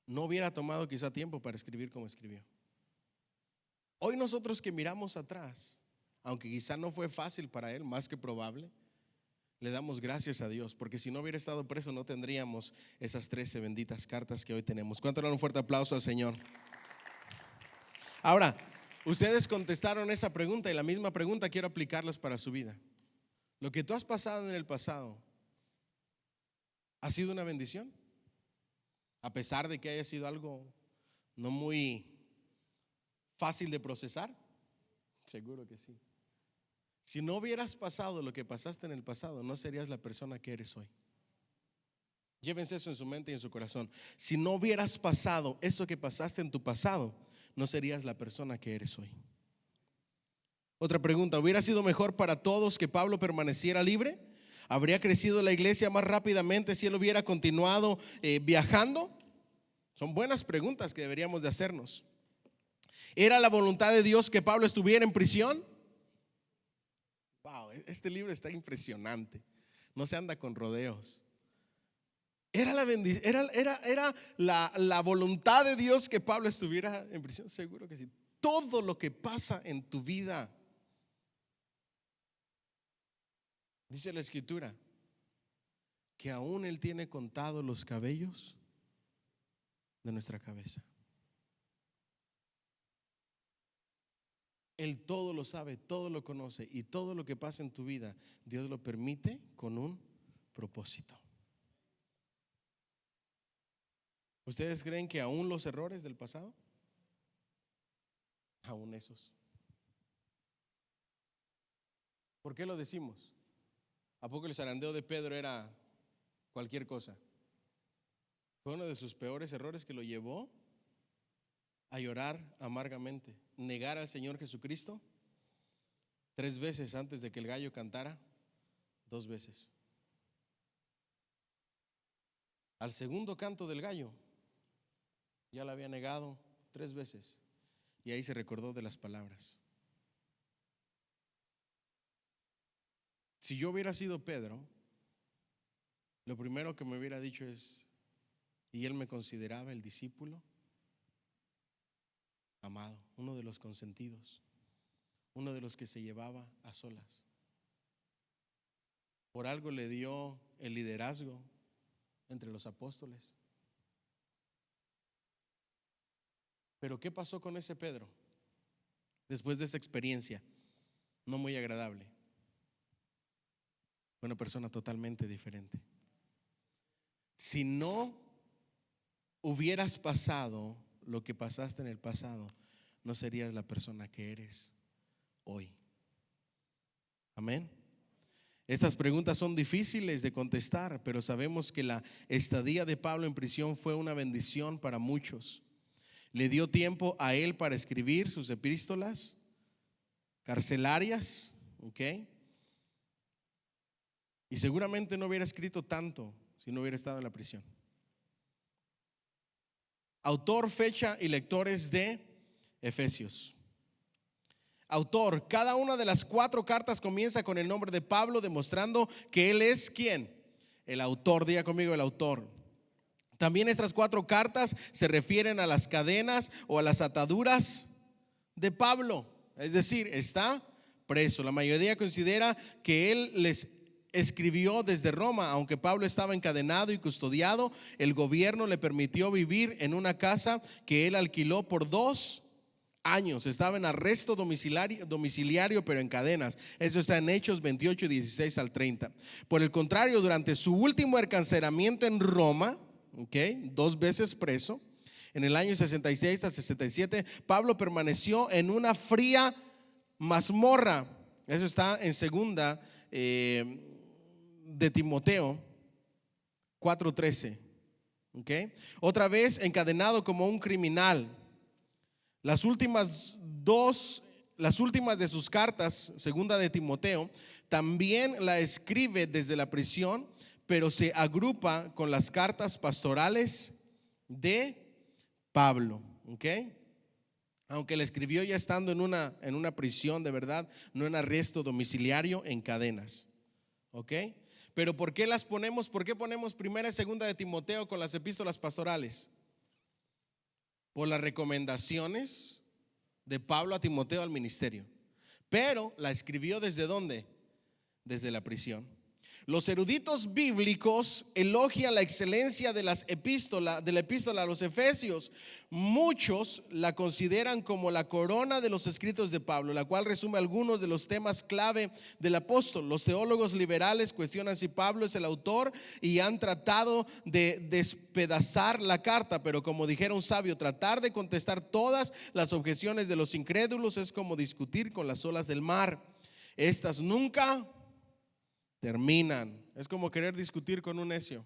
no hubiera tomado quizá tiempo para escribir como escribió. Hoy nosotros que miramos atrás, aunque quizá no fue fácil para él, más que probable, le damos gracias a Dios, porque si no hubiera estado preso no tendríamos esas 13 benditas cartas que hoy tenemos. ¿Cuánto le dan un fuerte aplauso al Señor? Ahora, ustedes contestaron esa pregunta y la misma pregunta quiero aplicarlas para su vida. Lo que tú has pasado en el pasado, ¿ha sido una bendición? A pesar de que haya sido algo no muy fácil de procesar. Seguro que sí. Si no hubieras pasado lo que pasaste en el pasado, no serías la persona que eres hoy. Llévense eso en su mente y en su corazón. Si no hubieras pasado eso que pasaste en tu pasado, no serías la persona que eres hoy. Otra pregunta, ¿hubiera sido mejor para todos que Pablo permaneciera libre? ¿Habría crecido la iglesia más rápidamente si él hubiera continuado viajando? Son buenas preguntas que deberíamos de hacernos. ¿Era la voluntad de Dios que Pablo estuviera en prisión? Wow, este libro está impresionante. No se anda con rodeos. ¿Era la voluntad de Dios que Pablo estuviera en prisión? Seguro que sí. Todo lo que pasa en tu vida, dice la Escritura, que aún Él tiene contados los cabellos de nuestra cabeza. Él todo lo sabe, todo lo conoce, y todo lo que pasa en tu vida, Dios lo permite con un propósito. ¿Ustedes creen que aún los errores del pasado? Aún esos. ¿Por qué lo decimos? ¿A poco el zarandeo de Pedro era cualquier cosa? Fue uno de sus peores errores que lo llevó a llorar amargamente, negar al Señor Jesucristo 3 veces antes de que el gallo cantara, 2 veces. Al segundo canto del gallo ya la había negado 3 veces, y ahí se recordó de las palabras. Si yo hubiera sido Pedro, lo primero que me hubiera dicho es, y él me consideraba el discípulo amado, uno de los consentidos, uno de los que se llevaba a solas. Por algo le dio el liderazgo entre los apóstoles. Pero ¿qué pasó con ese Pedro después de esa experiencia no muy agradable? Fue una persona totalmente diferente. Si no hubieras pasado lo que pasaste en el pasado, no serías la persona que eres hoy. Amén. Estas preguntas son difíciles de contestar, pero sabemos que la estadía de Pablo en prisión fue una bendición para muchos. Le dio tiempo a él para escribir sus epístolas carcelarias, ¿ok? Y seguramente no hubiera escrito tanto si no hubiera estado en la prisión. Autor, fecha y lectores de Efesios. Autor, cada una de las 4 cartas comienza con el nombre de Pablo, demostrando que él es ¿quién? El autor. Diga conmigo, el autor. También estas 4 cartas se refieren a las cadenas o a las ataduras de Pablo. Es decir, está preso. La mayoría considera que él les escribió desde Roma. Aunque Pablo estaba encadenado y custodiado, el gobierno le permitió vivir en una casa que él alquiló por 2 años. Estaba en arresto domiciliario, pero en cadenas. Eso está en Hechos 28, 16 al 30. Por el contrario, durante su último encarcelamiento en Roma, 2 veces preso, en el año 66 al 67, Pablo permaneció en una fría mazmorra. Eso está en segunda de Timoteo 4:13. Otra vez encadenado como un criminal. Las últimas de sus cartas, segunda de Timoteo, también la escribe desde la prisión, pero se agrupa con las cartas pastorales de Pablo, aunque la escribió ya estando en una prisión de verdad, no en arresto domiciliario, en cadenas, Pero ¿por qué las ponemos? ¿Por qué ponemos primera y segunda de Timoteo con las epístolas pastorales? Por las recomendaciones de Pablo a Timoteo al ministerio. Pero la escribió ¿desde dónde? Desde la prisión. Los eruditos bíblicos elogian la excelencia de la epístola a los Efesios. Muchos la consideran como la corona de los escritos de Pablo, la cual resume algunos de los temas clave del apóstol. Los teólogos liberales cuestionan si Pablo es el autor y han tratado de despedazar la carta, pero como dijera un sabio, tratar de contestar todas las objeciones de los incrédulos es como discutir con las olas del mar. Estas nunca terminan. Es como querer discutir con un necio.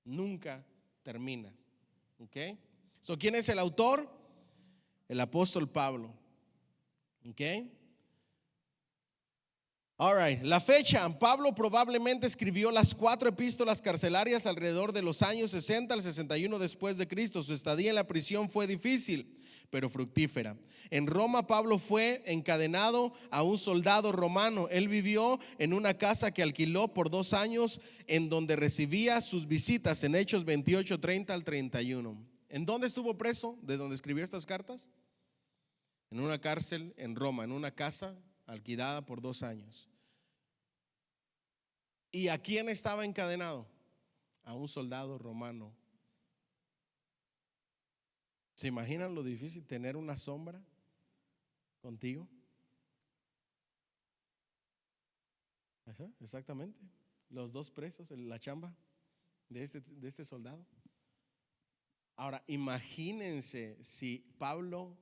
Nunca terminas. ¿Quién es el autor? El apóstol Pablo. All right. La fecha, Pablo probablemente escribió las 4 epístolas carcelarias alrededor de los años 60 al 61 después de Cristo. Su estadía en la prisión fue difícil, pero fructífera. En Roma, Pablo fue encadenado a un soldado romano. Él vivió en una casa que alquiló por 2 años, en donde recibía sus visitas, en Hechos 28, 30 al 31. ¿En dónde estuvo preso? ¿De dónde escribió estas cartas? En una cárcel en Roma, en una casa alquilada por 2 años. ¿Y a quién estaba encadenado? A un soldado romano. ¿Se imaginan lo difícil tener una sombra contigo? Ajá, exactamente. Los 2 presos, la chamba de este soldado. Ahora, imagínense si Pablo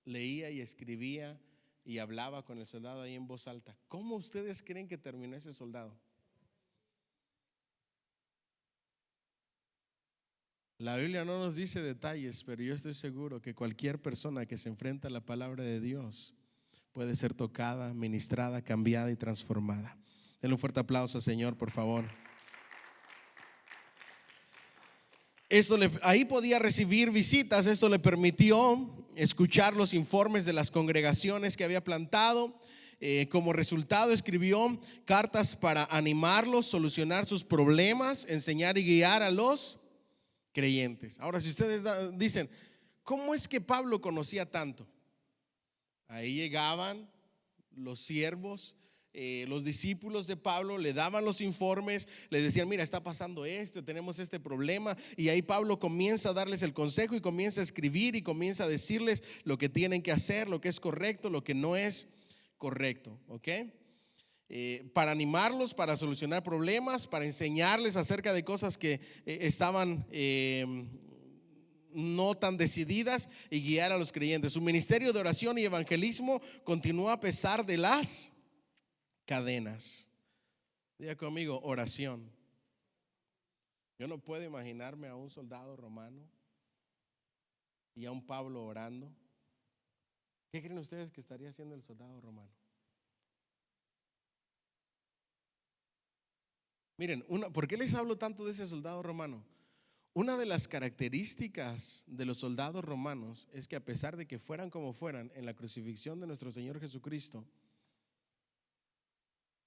leía y escribía y hablaba con el soldado ahí en voz alta. ¿Cómo ustedes creen que terminó ese soldado? La Biblia no nos dice detalles, pero yo estoy seguro que cualquier persona que se enfrenta a la palabra de Dios puede ser tocada, ministrada, cambiada y transformada. Denle un fuerte aplauso, Señor, por favor. Ahí podía recibir visitas. Esto le permitió escuchar los informes de las congregaciones que había plantado. Como resultado, escribió cartas para animarlos, solucionar sus problemas, enseñar y guiar a los creyentes. Ahora, si ustedes dicen, ¿cómo es que Pablo conocía tanto? Ahí llegaban los siervos, los discípulos de Pablo, le daban los informes, le decían, mira, está pasando esto, tenemos este problema, y ahí Pablo comienza a darles el consejo y comienza a escribir y comienza a decirles lo que tienen que hacer, lo que es correcto, lo que no es correcto, ¿ok? Para animarlos, para solucionar problemas, para enseñarles acerca de cosas que estaban no tan decididas, y guiar a los creyentes. Su ministerio de oración y evangelismo continuó a pesar de las cadenas. Diga conmigo, oración. Yo no puedo imaginarme a un soldado romano y a un Pablo orando. ¿Qué creen ustedes que estaría haciendo el soldado romano? Miren, ¿por qué les hablo tanto de ese soldado romano? Una de las características de los soldados romanos es que, a pesar de que fueran como fueran en la crucifixión de nuestro Señor Jesucristo,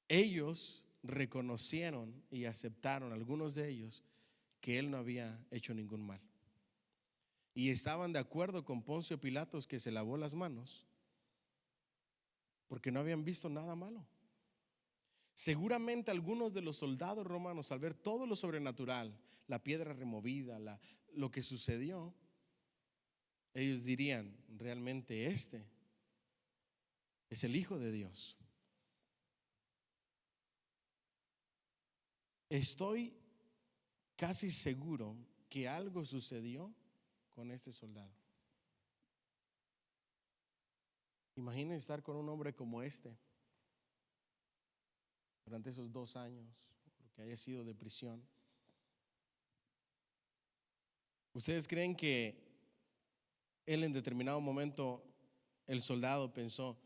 ellos reconocieron y aceptaron, algunos de ellos, que Él no había hecho ningún mal. Y estaban de acuerdo con Poncio Pilatos, que se lavó las manos, porque no habían visto nada malo. Seguramente algunos de los soldados romanos, al ver todo lo sobrenatural, la piedra removida, lo que sucedió, ellos dirían, realmente este es el Hijo de Dios. Estoy casi seguro que algo sucedió con este soldado. Imaginen estar con un hombre como este durante esos 2 años, lo que haya sido de prisión. ¿Ustedes creen que él, en determinado momento, el soldado pensó,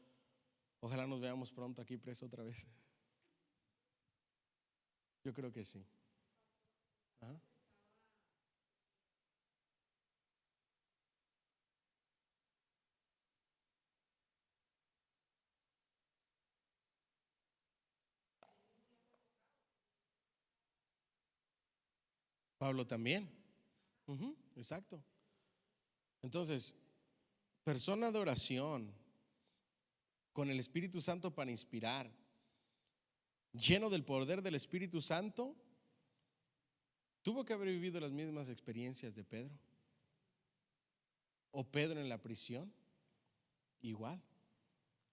ojalá nos veamos pronto aquí preso otra vez? Yo creo que sí. Ajá. Pablo también. Exacto. Entonces, persona de oración, con el Espíritu Santo para inspirar, lleno del poder del Espíritu Santo, tuvo que haber vivido las mismas experiencias de Pedro. O Pedro en la prisión, igual.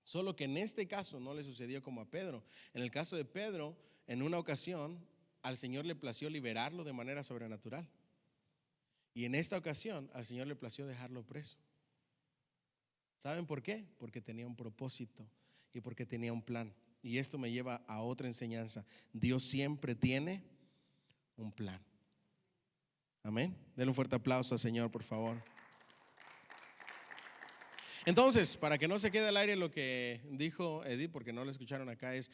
Solo que en este caso no le sucedió como a Pedro. En el caso de Pedro, en una ocasión, al Señor le plació liberarlo de manera sobrenatural. Y en esta ocasión, al Señor le plació dejarlo preso. ¿Saben por qué? Porque tenía un propósito y porque tenía un plan. Y esto me lleva a otra enseñanza. Dios siempre tiene un plan. Amén. Denle un fuerte aplauso al Señor, por favor. Entonces, para que no se quede al aire lo que dijo Edith, porque no lo escucharon acá, es: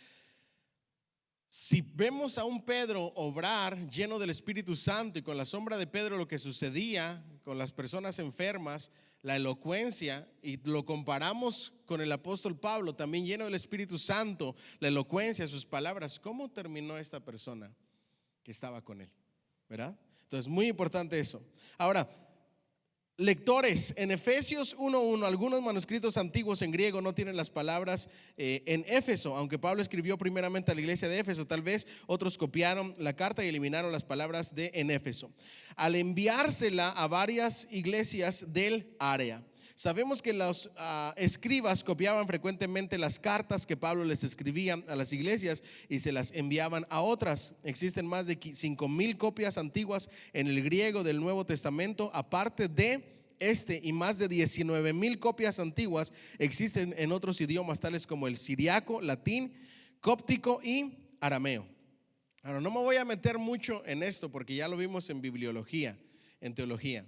si vemos a un Pedro obrar lleno del Espíritu Santo, y con la sombra de Pedro lo que sucedía con las personas enfermas, la elocuencia, y lo comparamos con el apóstol Pablo, también lleno del Espíritu Santo, la elocuencia, sus palabras, ¿cómo terminó esta persona que estaba con él? ¿Verdad? Entonces, muy importante eso. Ahora, lectores, en Efesios 1:1, algunos manuscritos antiguos en griego no tienen las palabras en Éfeso, aunque Pablo escribió primeramente a la iglesia de Éfeso. Tal vez otros copiaron la carta y eliminaron las palabras de en Éfeso, al enviársela a varias iglesias del área. Sabemos que los escribas copiaban frecuentemente las cartas que Pablo les escribía a las iglesias y se las enviaban a otras. Existen más de 5,000 copias antiguas en el griego del Nuevo Testamento, aparte de y más de 19,000 copias antiguas existen en otros idiomas tales como el siriaco, latín, cóptico y arameo. Ahora, no me voy a meter mucho en esto porque ya lo vimos en bibliología, en teología,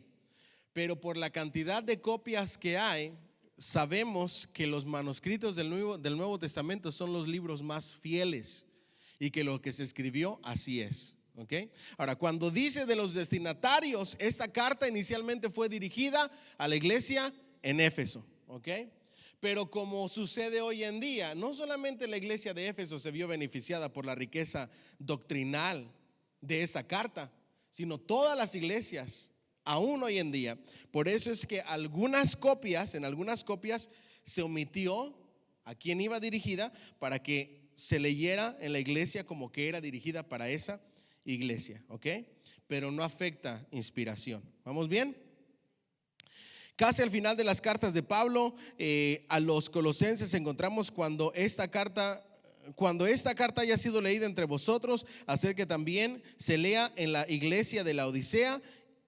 pero por la cantidad de copias que hay, sabemos que los manuscritos del Nuevo Testamento son los libros más fieles y que lo que se escribió así es. Okay. Ahora, cuando dice de los destinatarios, esta carta inicialmente fue dirigida a la iglesia en Éfeso, okay. Pero como sucede hoy en día, no solamente la iglesia de Éfeso se vio beneficiada por la riqueza doctrinal de esa carta, sino todas las iglesias, aún hoy en día. Por eso es que en algunas copias se omitió a quién iba dirigida para que se leyera en la iglesia como que era dirigida para esa iglesia, ¿ok? Pero no afecta inspiración. ¿Vamos bien? Casi al final de las cartas de Pablo a los colosenses encontramos cuando esta carta haya sido leída entre vosotros, hacer que también se lea en la iglesia de la Odisea,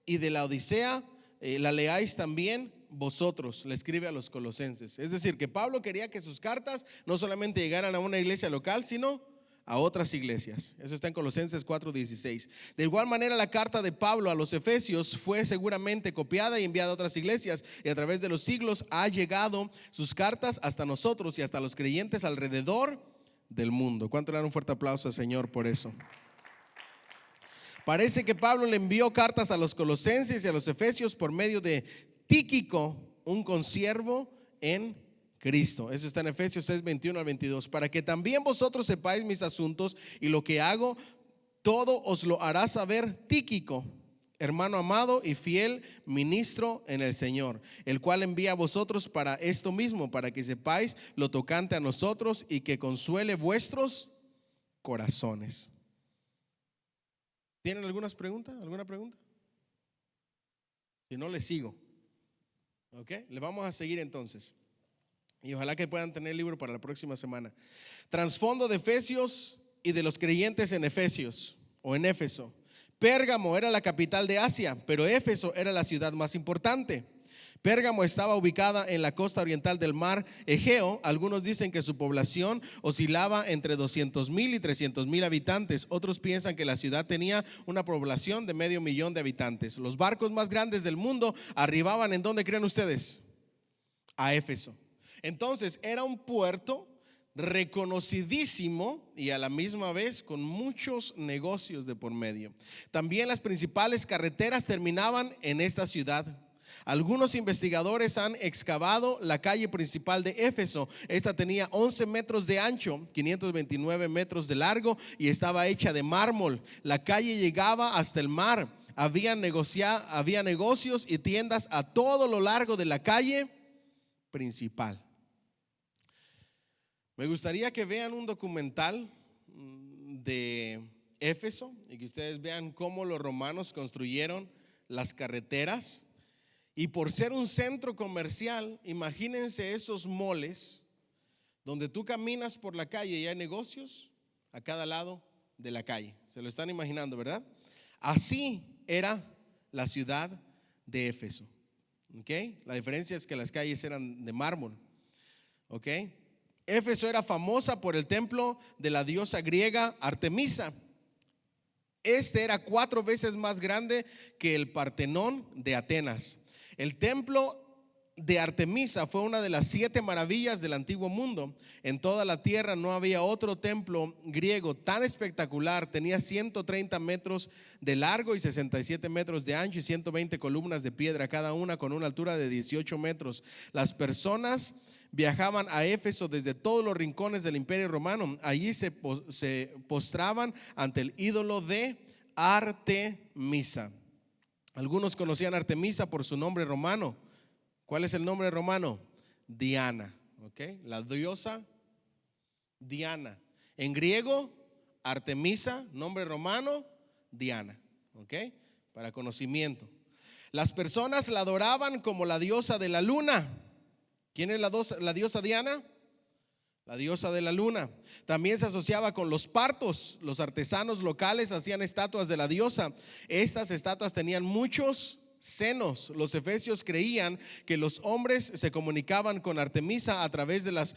y de la Odisea la leáis también vosotros. Le escribe a los colosenses. Es decir, que Pablo quería que sus cartas no solamente llegaran a una iglesia local, sino a otras iglesias. Eso está en Colosenses 4:16. De igual manera, la carta de Pablo a los Efesios fue seguramente copiada y enviada a otras iglesias, y a través de los siglos ha llegado sus cartas hasta nosotros y hasta los creyentes alrededor del mundo. ¿Cuánto le dan un fuerte aplauso al Señor por eso? Parece que Pablo le envió cartas a los colosenses y a los efesios por medio de Tíquico, un consiervo en Cristo. Eso está en Efesios 6:21-22. Para que también vosotros sepáis mis asuntos y lo que hago, todo os lo hará saber Tíquico, hermano amado y fiel ministro en el Señor, el cual envía a vosotros para esto mismo, para que sepáis lo tocante a nosotros y que consuele vuestros corazones. ¿Tienen algunas preguntas? ¿Alguna pregunta? Si no, les sigo. ¿Ok? Le vamos a seguir entonces. Y ojalá que puedan tener el libro para la próxima semana. Trasfondo de Efesios y de los creyentes en Efesios o en Éfeso. Pérgamo era la capital de Asia, pero Éfeso era la ciudad más importante. Pérgamo estaba ubicada en la costa oriental del mar Egeo. Algunos dicen que su población oscilaba entre 200,000 y 300,000 habitantes. Otros piensan que la ciudad tenía una población de 500,000 de habitantes. Los barcos más grandes del mundo arribaban, ¿en dónde creen ustedes? A Éfeso. Entonces era un puerto reconocidísimo y a la misma vez con muchos negocios de por medio. También las principales carreteras terminaban en esta ciudad. Algunos investigadores han excavado la calle principal de Éfeso. Esta tenía 11 metros de ancho, 529 metros de largo y estaba hecha de mármol. La calle llegaba hasta el mar. Había negocios y tiendas a todo lo largo de la calle principal. Me gustaría que vean un documental de Éfeso y que ustedes vean cómo los romanos construyeron las carreteras. Y por ser un centro comercial, imagínense esos moles donde tú caminas por la calle y hay negocios a cada lado de la calle. Se lo están imaginando, ¿verdad? Así era la ciudad de Éfeso. ¿Okay? La diferencia es que las calles eran de mármol. ¿Okay? Éfeso era famosa por el templo de la diosa griega Artemisa. Este era 4 veces más grande que el Partenón de Atenas. El templo de Artemisa fue una de las 7 maravillas del antiguo mundo. En toda la tierra no había otro templo griego tan espectacular. Tenía 130 metros de largo y 67 metros de ancho y 120 columnas de piedra, cada una con una altura de 18 metros. Las personas viajaban a Éfeso desde todos los rincones del Imperio Romano. Allí se postraban ante el ídolo de Artemisa. Algunos conocían a Artemisa por su nombre romano. ¿Cuál es el nombre romano? Diana. ¿Okay? La diosa Diana. En griego, Artemisa, nombre romano, Diana. ¿Okay? Para conocimiento. Las personas la adoraban como la diosa de la luna. ¿Quién es la diosa Diana? La diosa de la luna. También se asociaba con los partos. Los artesanos locales hacían estatuas de la diosa. Estas estatuas tenían muchos senos. Los efesios creían que los hombres se comunicaban con Artemisa a través de las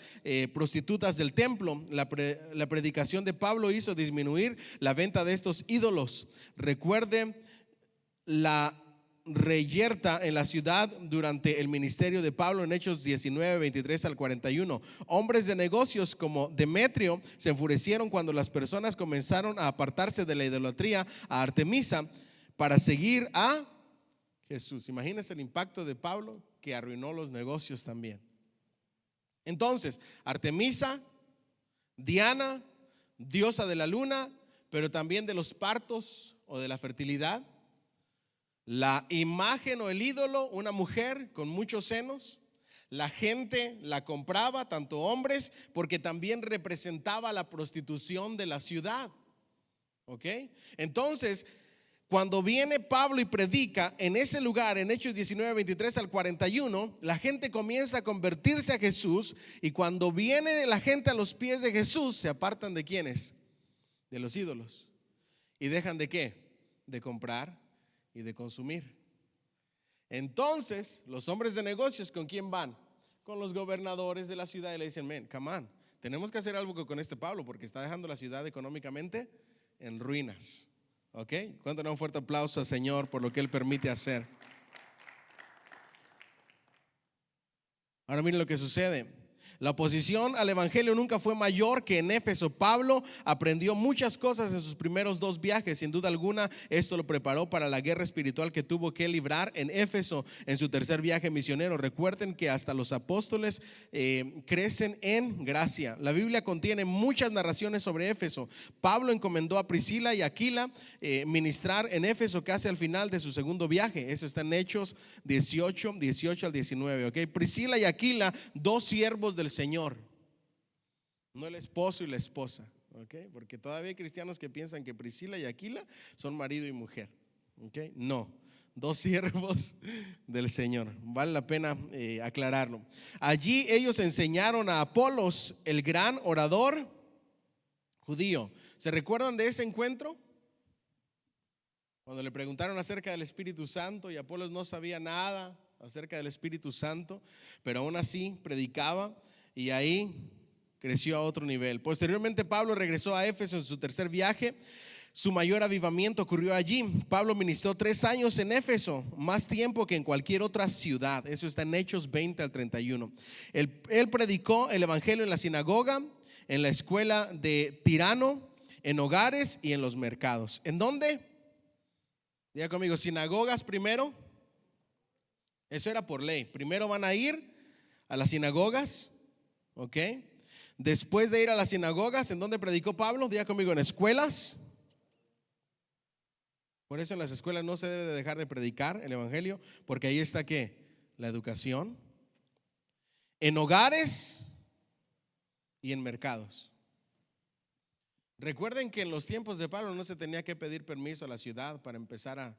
prostitutas del templo. La predicación de Pablo hizo disminuir la venta de estos ídolos. Recuerde la reyerta en la ciudad durante el ministerio de Pablo en Hechos 19, 23 al 41. Hombres de negocios como Demetrio se enfurecieron cuando las personas comenzaron a apartarse de la idolatría a Artemisa para seguir a Jesús. Imagínense el impacto de Pablo, que arruinó los negocios también. Entonces, Artemisa, Diana, diosa de la luna, pero también de los partos o de la fertilidad. La imagen o el ídolo, una mujer con muchos senos. La gente la compraba, tanto hombres, porque también representaba la prostitución de la ciudad. ¿Ok? Entonces, cuando viene Pablo y predica en ese lugar, en Hechos 19, 23 al 41, la gente comienza a convertirse a Jesús. Y cuando viene la gente a los pies de Jesús, se apartan de ¿quiénes? De los ídolos. ¿Y dejan de qué? De comprar y de consumir. Entonces los hombres de negocios, ¿con quién van? Con los gobernadores de la ciudad, y le dicen: men, come on, tenemos que hacer algo con este Pablo, porque está dejando la ciudad económicamente en ruinas. ¿Ok? ¿Cuánto da un fuerte aplauso al Señor por lo que Él permite hacer? Ahora miren lo que sucede. La oposición al evangelio nunca fue mayor que en Éfeso. Pablo aprendió muchas cosas en sus primeros 2 viajes. Sin duda alguna, esto lo preparó para la guerra espiritual que tuvo que librar en Éfeso en su tercer viaje misionero. Recuerden que hasta los apóstoles crecen en gracia. La Biblia contiene muchas narraciones sobre Éfeso. Pablo encomendó a Priscila y Aquila ministrar en Éfeso casi al final de su segundo viaje. Eso está en Hechos 18 al 19. ¿Okay? Priscila y Aquila, 2 siervos del Señor, no el esposo y la esposa. ¿Okay? Porque todavía hay cristianos que piensan que Priscila y Aquila son marido y mujer. ¿Okay? No, 2 siervos del Señor. Vale la pena aclararlo. Allí ellos enseñaron a Apolos, el gran orador judío. ¿Se recuerdan de ese encuentro? Cuando le preguntaron acerca del Espíritu Santo y Apolos no sabía nada acerca del Espíritu Santo, pero aún así predicaba, y ahí creció a otro nivel. Posteriormente Pablo regresó a Éfeso en su tercer viaje. Su mayor avivamiento ocurrió allí. Pablo ministró 3 años en Éfeso, más tiempo que en cualquier otra ciudad. Eso está en Hechos 20 al 31. Él predicó el evangelio en la sinagoga, en la escuela de Tirano, en hogares y en los mercados. ¿En dónde? Diga conmigo, sinagogas primero. Eso era por ley. Primero van a ir a las sinagogas. ¿Ok? Después de ir a las sinagogas, ¿en dónde predicó Pablo? Diga conmigo, en escuelas. Por eso en las escuelas no se debe de dejar de predicar el evangelio, porque ahí está ¿qué? La educación. En hogares y en mercados. Recuerden que en los tiempos de Pablo no se tenía que pedir permiso a la ciudad para empezar a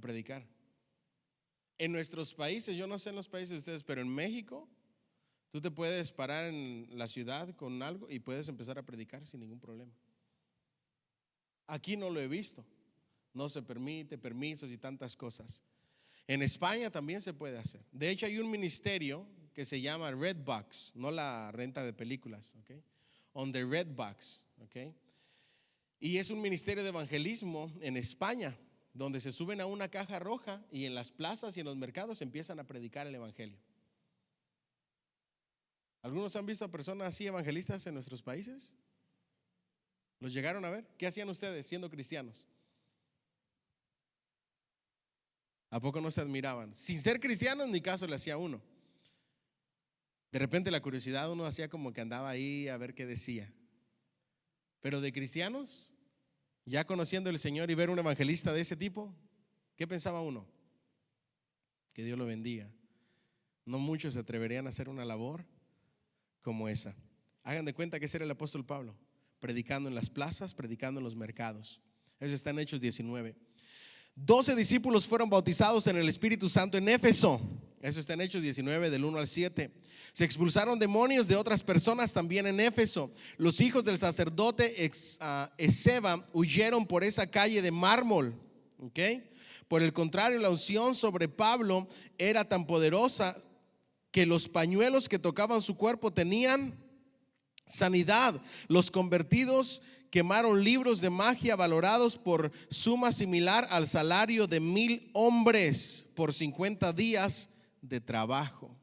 predicar. En nuestros países, yo no sé en los países de ustedes, pero en México tú te puedes parar en la ciudad con algo y puedes empezar a predicar sin ningún problema. Aquí no lo he visto. No se permite, permisos y tantas cosas. En España también se puede hacer. De hecho, hay un ministerio que se llama Redbox, no la renta de películas, ¿okay? On the Redbox, ¿okay? Y es un ministerio de evangelismo en España, donde se suben a una caja roja y en las plazas y en los mercados empiezan a predicar el evangelio. ¿Algunos han visto a personas así evangelistas en nuestros países? ¿Los llegaron a ver? ¿Qué hacían ustedes siendo cristianos? ¿A poco no se admiraban? Sin ser cristianos ni caso le hacía uno. De repente la curiosidad, uno hacía como que andaba ahí a ver qué decía. Pero de cristianos, ya conociendo al Señor y ver un evangelista de ese tipo, ¿qué pensaba uno? Que Dios lo bendiga. No muchos se atreverían a hacer una labor como esa. Hagan de cuenta que ese era el apóstol Pablo, predicando en las plazas, predicando en los mercados. Eso está en Hechos 19. 12 discípulos fueron bautizados en el Espíritu Santo en Éfeso. Eso está en Hechos 19 del 1 al 7. Se expulsaron demonios de otras personas también en Éfeso. Los hijos del sacerdote Esceva huyeron por esa calle de mármol. Por el contrario, la unción sobre Pablo era tan poderosa que los pañuelos que tocaban su cuerpo tenían sanidad. Los convertidos quemaron libros de magia valorados por suma similar al salario de 1,000 hombres por 50 días de trabajo.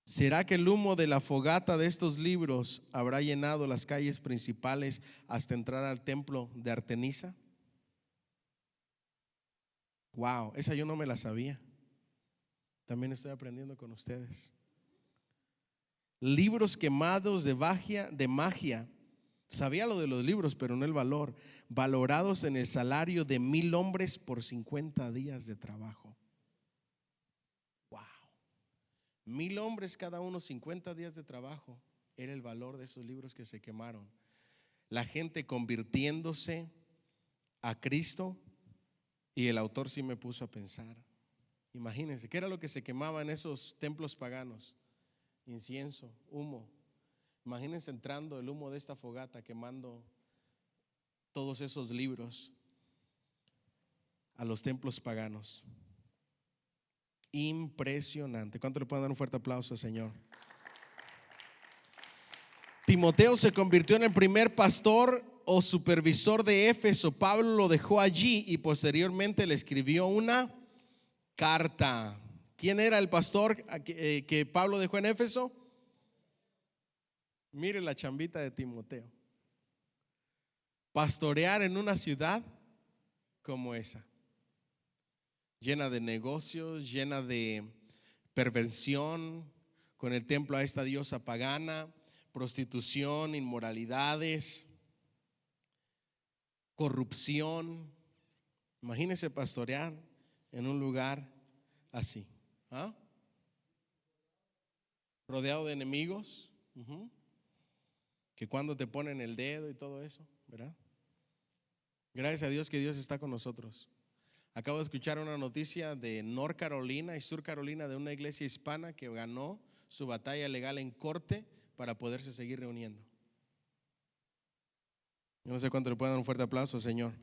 ¿Será que el humo de la fogata de estos libros habrá llenado las calles principales hasta entrar al templo de Artemisa? Wow, esa yo no me la sabía. También estoy aprendiendo con ustedes. Libros quemados de magia. Sabía lo de los libros, pero no el valor. Valorados en el salario de 1,000 hombres por 50 días de trabajo. Wow. 1,000 hombres cada uno, 50 días de trabajo. Era el valor de esos libros que se quemaron. La gente convirtiéndose a Cristo. Y el autor sí me puso a pensar. Imagínense, ¿qué era lo que se quemaba en esos templos paganos? Incienso, humo. Imagínense entrando el humo de esta fogata quemando todos esos libros a los templos paganos. Impresionante. ¿Cuánto le pueden dar un fuerte aplauso, Señor? Timoteo se convirtió en el primer pastor o supervisor de Éfeso. Pablo lo dejó allí y posteriormente le escribió una carta. ¿Quién era el pastor que Pablo dejó en Éfeso? Mire la chambita de Timoteo. Pastorear en una ciudad como esa, llena de negocios, llena de perversión, con el templo a esta diosa pagana, prostitución, inmoralidades, corrupción. Imagínese pastorear en un lugar así, rodeado de enemigos, que cuando te ponen el dedo y todo eso, ¿verdad? Gracias a Dios que Dios está con nosotros. Acabo de escuchar una noticia de North Carolina y Sur Carolina, de una iglesia hispana que ganó su batalla legal en corte para poderse seguir reuniendo. Yo no sé cuánto le pueden dar un fuerte aplauso, Señor.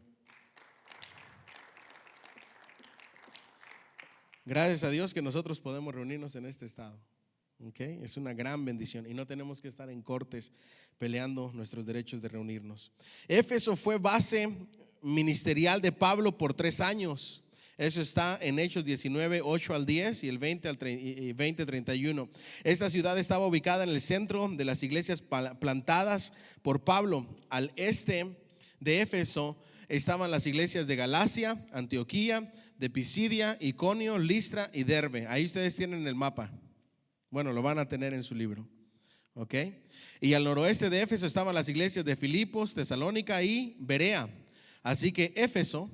Gracias a Dios que nosotros podemos reunirnos en este estado. Es una gran bendición y no tenemos que estar en cortes peleando nuestros derechos de reunirnos. Éfeso fue base ministerial de Pablo por 3 años. Eso está en Hechos 19, 8 al 10 y el 20, 31. Esta ciudad estaba ubicada en el centro de las iglesias plantadas por Pablo. Al este de Éfeso estaban las iglesias de Galacia, Antioquía, de Pisidia, Iconio, Listra y Derbe. Ahí ustedes tienen el mapa. Bueno, lo van a tener en su libro. Y al noroeste de Éfeso estaban las iglesias de Filipos, Tesalónica y Berea. Así que Éfeso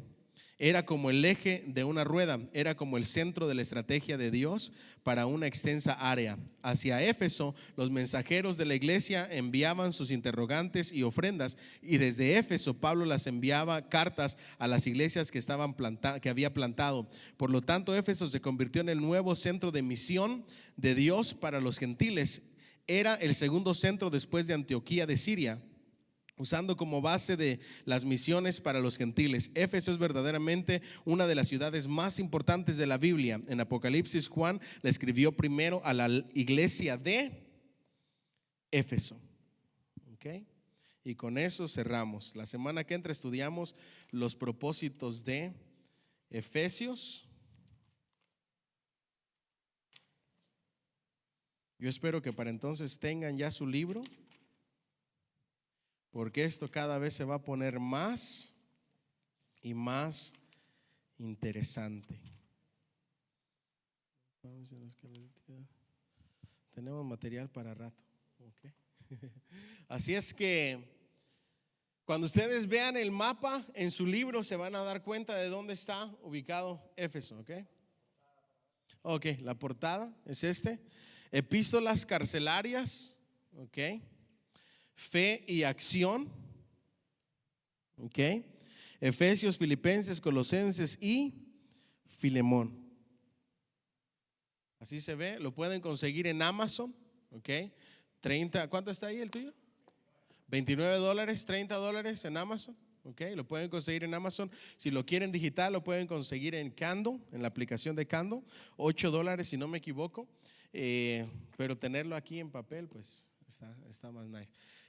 era como el eje de una rueda, era como el centro de la estrategia de Dios para una extensa área. Hacia Éfeso, los mensajeros de la iglesia enviaban sus interrogantes y ofrendas, y desde Éfeso Pablo las enviaba cartas a las iglesias que había plantado. Por lo tanto, Éfeso se convirtió en el nuevo centro de misión de Dios para los gentiles. Era el segundo centro después de Antioquía de Siria, usando como base de las misiones para los gentiles. Éfeso es verdaderamente una de las ciudades más importantes de la Biblia. En Apocalipsis, Juan le escribió primero a la iglesia de Éfeso. Y con eso cerramos. La semana que entra estudiamos los propósitos de Efesios. Yo espero que para entonces tengan ya su libro, porque esto cada vez se va a poner más y más interesante. Tenemos material para rato. Así es que cuando ustedes vean el mapa en su libro se van a dar cuenta de dónde está ubicado Éfeso. La portada es epístolas carcelarias. Fe y acción. Efesios, Filipenses, Colosenses y Filemón. Así se ve, lo pueden conseguir en Amazon, ¿ok? 30, ¿cuánto está ahí el tuyo? $29, $30 en Amazon, ¿ok? Lo pueden conseguir en Amazon. Si lo quieren digital, lo pueden conseguir en Kindle, en la aplicación de Kindle, $8 si no me equivoco. Pero tenerlo aquí en papel, pues está más nice.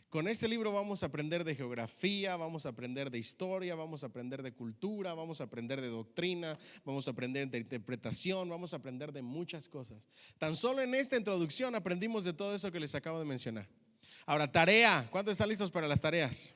Con este libro vamos a aprender de geografía, vamos a aprender de historia, vamos a aprender de cultura, vamos a aprender de doctrina, vamos a aprender de interpretación, vamos a aprender de muchas cosas. Tan solo en esta introducción aprendimos de todo eso que les acabo de mencionar. Ahora, tarea. ¿Cuántos están listos para las tareas?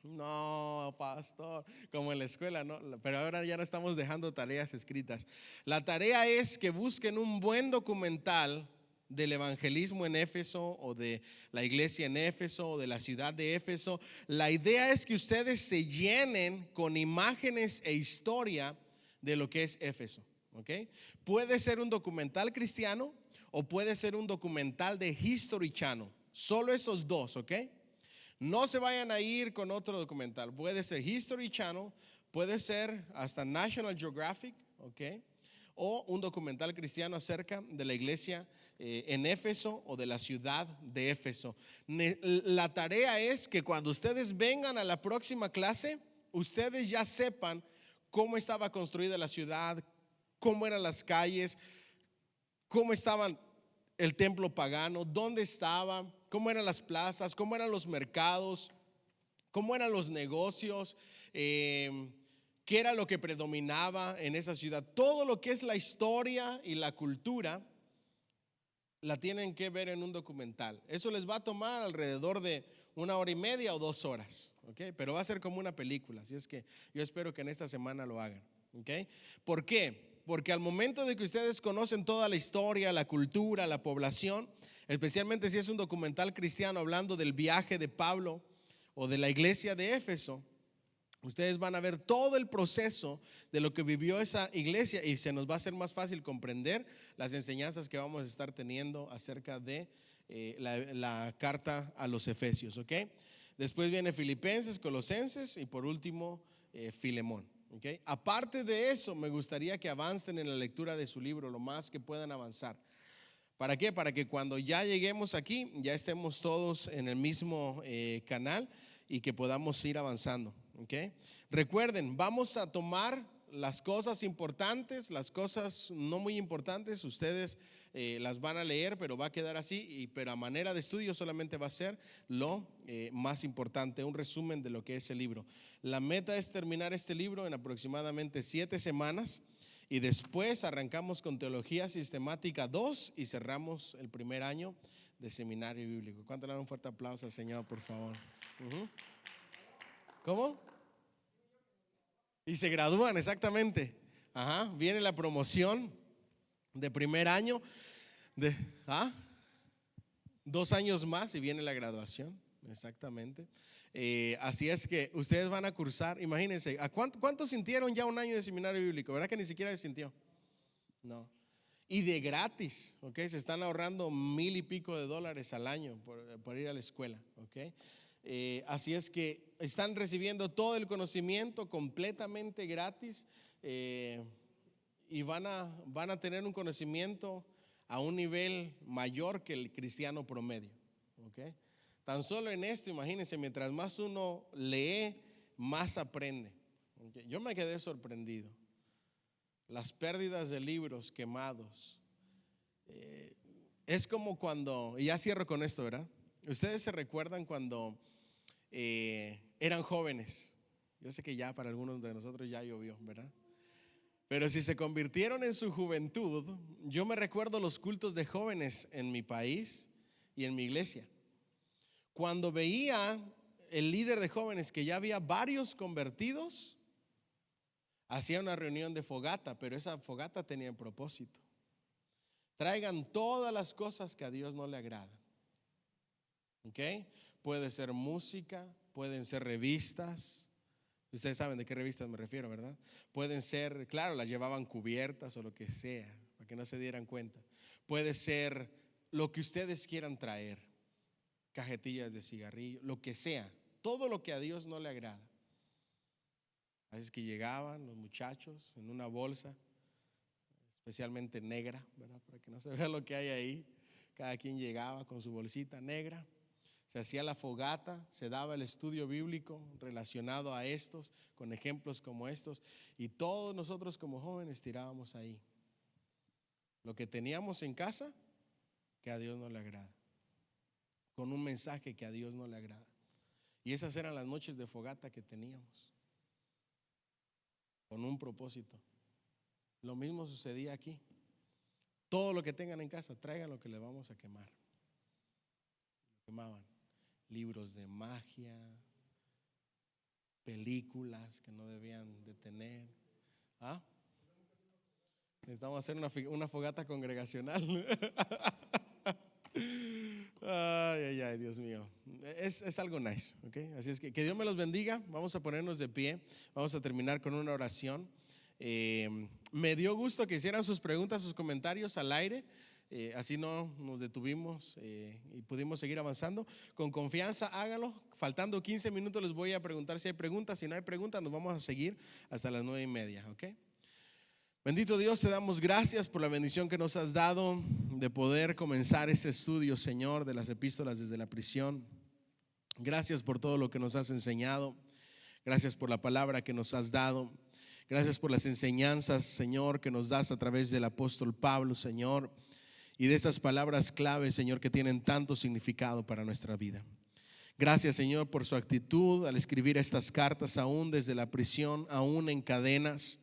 No, pastor, como en la escuela, no, pero ahora ya no estamos dejando tareas escritas. La tarea es que busquen un buen documental del evangelismo en Éfeso o de la iglesia en Éfeso o de la ciudad de Éfeso. La idea es que ustedes se llenen con imágenes e historia de lo que es Éfeso, ¿ok? Puede ser un documental cristiano o puede ser un documental de History Channel. Solo esos dos, ¿ok? No se vayan a ir con otro documental. Puede ser History Channel, puede ser hasta National Geographic, ¿ok? O un documental cristiano acerca de la iglesia en Éfeso o de la ciudad de Éfeso. La tarea es que cuando ustedes vengan a la próxima clase, ustedes ya sepan cómo estaba construida la ciudad, cómo eran las calles, cómo estaban el templo pagano, dónde estaba, cómo eran las plazas, cómo eran los mercados, cómo eran los negocios, qué era lo que predominaba en esa ciudad. Todo lo que es la historia y la cultura la tienen que ver en un documental. Eso les va a tomar alrededor de 1 hora y media o 2 horas, ¿ok? Pero va a ser como una película, así es que yo espero que en esta semana lo hagan, ¿ok? ¿Por qué? Porque al momento de que ustedes conocen toda la historia, la cultura, la población, especialmente si es un documental cristiano hablando del viaje de Pablo o de la iglesia de Éfeso, ustedes van a ver todo el proceso de lo que vivió esa iglesia y se nos va a hacer más fácil comprender las enseñanzas que vamos a estar teniendo acerca de la carta a los Efesios, ¿ok? Después viene Filipenses, Colosenses y por último Filemón, ¿ok? Aparte de eso, me gustaría que avancen en la lectura de su libro lo más que puedan avanzar. ¿Para qué? Para que cuando ya lleguemos aquí, ya estemos todos en el mismo canal y que podamos ir avanzando, ¿ok? Recuerden, vamos a tomar las cosas importantes, las cosas no muy importantes, ustedes las van a leer, pero va a quedar así, pero a manera de estudio solamente va a ser lo más importante, un resumen de lo que es el libro. La meta es terminar este libro en aproximadamente 7 semanas. Y después arrancamos con Teología Sistemática 2 y cerramos el primer año de Seminario Bíblico. ¿Cuánto le dan un fuerte aplauso al Señor, por favor? ¿Cómo? Y se gradúan, exactamente. Ajá, viene la promoción de primer año. 2 años más y viene la graduación, exactamente. Así es que ustedes van a cursar, imagínense, ¿cuántos sintieron ya un año de seminario bíblico? ¿Verdad que ni siquiera se sintió? No. Y de gratis, ¿ok? Se están ahorrando $1,000 y pico al año por ir a la escuela, ¿ok? Así es que están recibiendo todo el conocimiento completamente gratis y van a tener un conocimiento a un nivel mayor que el cristiano promedio, ¿ok? Tan solo en esto, imagínense, mientras más uno lee, más aprende. ¿Okay? Yo me quedé sorprendido. Las pérdidas de libros quemados. Es como cuando, y ya cierro con esto, ¿verdad? Ustedes se recuerdan cuando eran jóvenes. Yo sé que ya para algunos de nosotros ya llovió, ¿verdad? Pero si se convirtieron en su juventud, yo me recuerdo los cultos de jóvenes en mi país y en mi iglesia. Cuando veía el líder de jóvenes que ya había varios convertidos, hacía una reunión de fogata, pero esa fogata tenía un propósito. Traigan todas las cosas que a Dios no le agradan. ¿Ok? Puede ser música, pueden ser revistas. Ustedes saben de qué revistas me refiero, ¿verdad? Pueden ser, claro, las llevaban cubiertas o lo que sea, para que no se dieran cuenta. Puede ser lo que ustedes quieran traer, cajetillas de cigarrillo, lo que sea, todo lo que a Dios no le agrada. Así es que llegaban los muchachos en una bolsa, especialmente negra, ¿verdad? Para que no se vea lo que hay ahí. Cada quien llegaba con su bolsita negra. Se hacía la fogata, se daba el estudio bíblico relacionado a estos, con ejemplos como estos, y todos nosotros como jóvenes tirábamos ahí lo que teníamos en casa que a Dios no le agrada, con un mensaje que a Dios no le agrada. Y esas eran las noches de fogata que teníamos, con un propósito. Lo mismo sucedía aquí. Todo lo que tengan en casa, traigan lo que le vamos a quemar. Quemaban libros de magia, películas que no debían de tener. ¿Ah? Necesitamos hacer una fogata congregacional. Ay, Dios mío. Es algo nice, ¿okay? Así es que Dios me los bendiga. Vamos a ponernos de pie. Vamos a terminar con una oración. Me dio gusto que hicieran sus preguntas, sus comentarios al aire. Así no nos detuvimos y pudimos seguir avanzando. Con confianza háganlo. Faltando 15 minutos les voy a preguntar si hay preguntas. Si no hay preguntas, nos vamos a seguir hasta las 9:30, ¿ok? Bendito Dios, te damos gracias por la bendición que nos has dado de poder comenzar este estudio, Señor, de las epístolas desde la prisión. Gracias por todo lo que nos has enseñado. Gracias por la palabra que nos has dado. Gracias por las enseñanzas, Señor, que nos das a través del apóstol Pablo, Señor, y de esas palabras claves, Señor, que tienen tanto significado para nuestra vida. Gracias, Señor, por su actitud al escribir estas cartas, aún desde la prisión, aún en cadenas,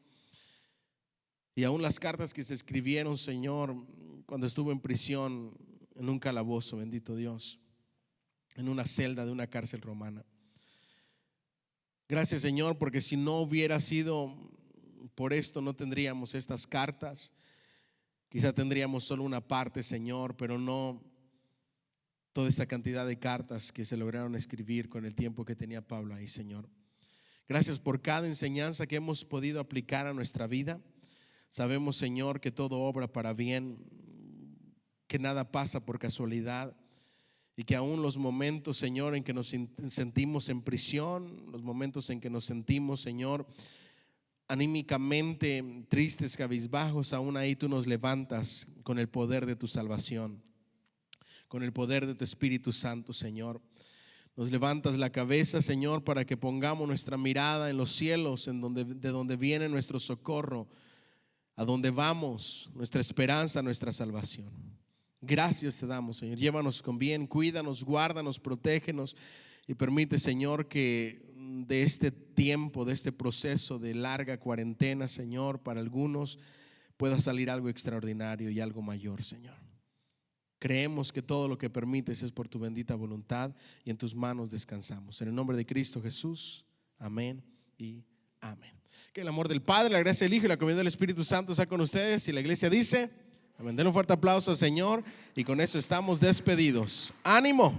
y aún las cartas que se escribieron, Señor, cuando estuvo en prisión, en un calabozo, bendito Dios, en una celda de una cárcel romana. Gracias, Señor, porque si no hubiera sido por esto, no tendríamos estas cartas. Quizá tendríamos solo una parte, Señor, pero no toda esta cantidad de cartas que se lograron escribir con el tiempo que tenía Pablo ahí, Señor. Gracias por cada enseñanza que hemos podido aplicar a nuestra vida. Sabemos, Señor, que todo obra para bien, que nada pasa por casualidad, y que aún los momentos, Señor, en que nos sentimos en prisión, los momentos en que nos sentimos, Señor, anímicamente tristes, cabizbajos, aún ahí tú nos levantas con el poder de tu salvación, con el poder de tu Espíritu Santo, Señor. Nos levantas la cabeza, Señor, para que pongamos nuestra mirada en los cielos, de donde viene nuestro socorro, a donde vamos, nuestra esperanza, nuestra salvación. Gracias te damos, Señor. Llévanos con bien, cuídanos, guárdanos, protégenos y permite, Señor, que de este tiempo, de este proceso de larga cuarentena, Señor, para algunos pueda salir algo extraordinario y algo mayor, Señor. Creemos que todo lo que permites es por tu bendita voluntad y en tus manos descansamos. En el nombre de Cristo Jesús, amén y amén. Que el amor del Padre, la gracia del Hijo y la comunión del Espíritu Santo sea con ustedes. Y la iglesia dice amén. Den un fuerte aplauso al Señor y con eso estamos despedidos. ¡Ánimo!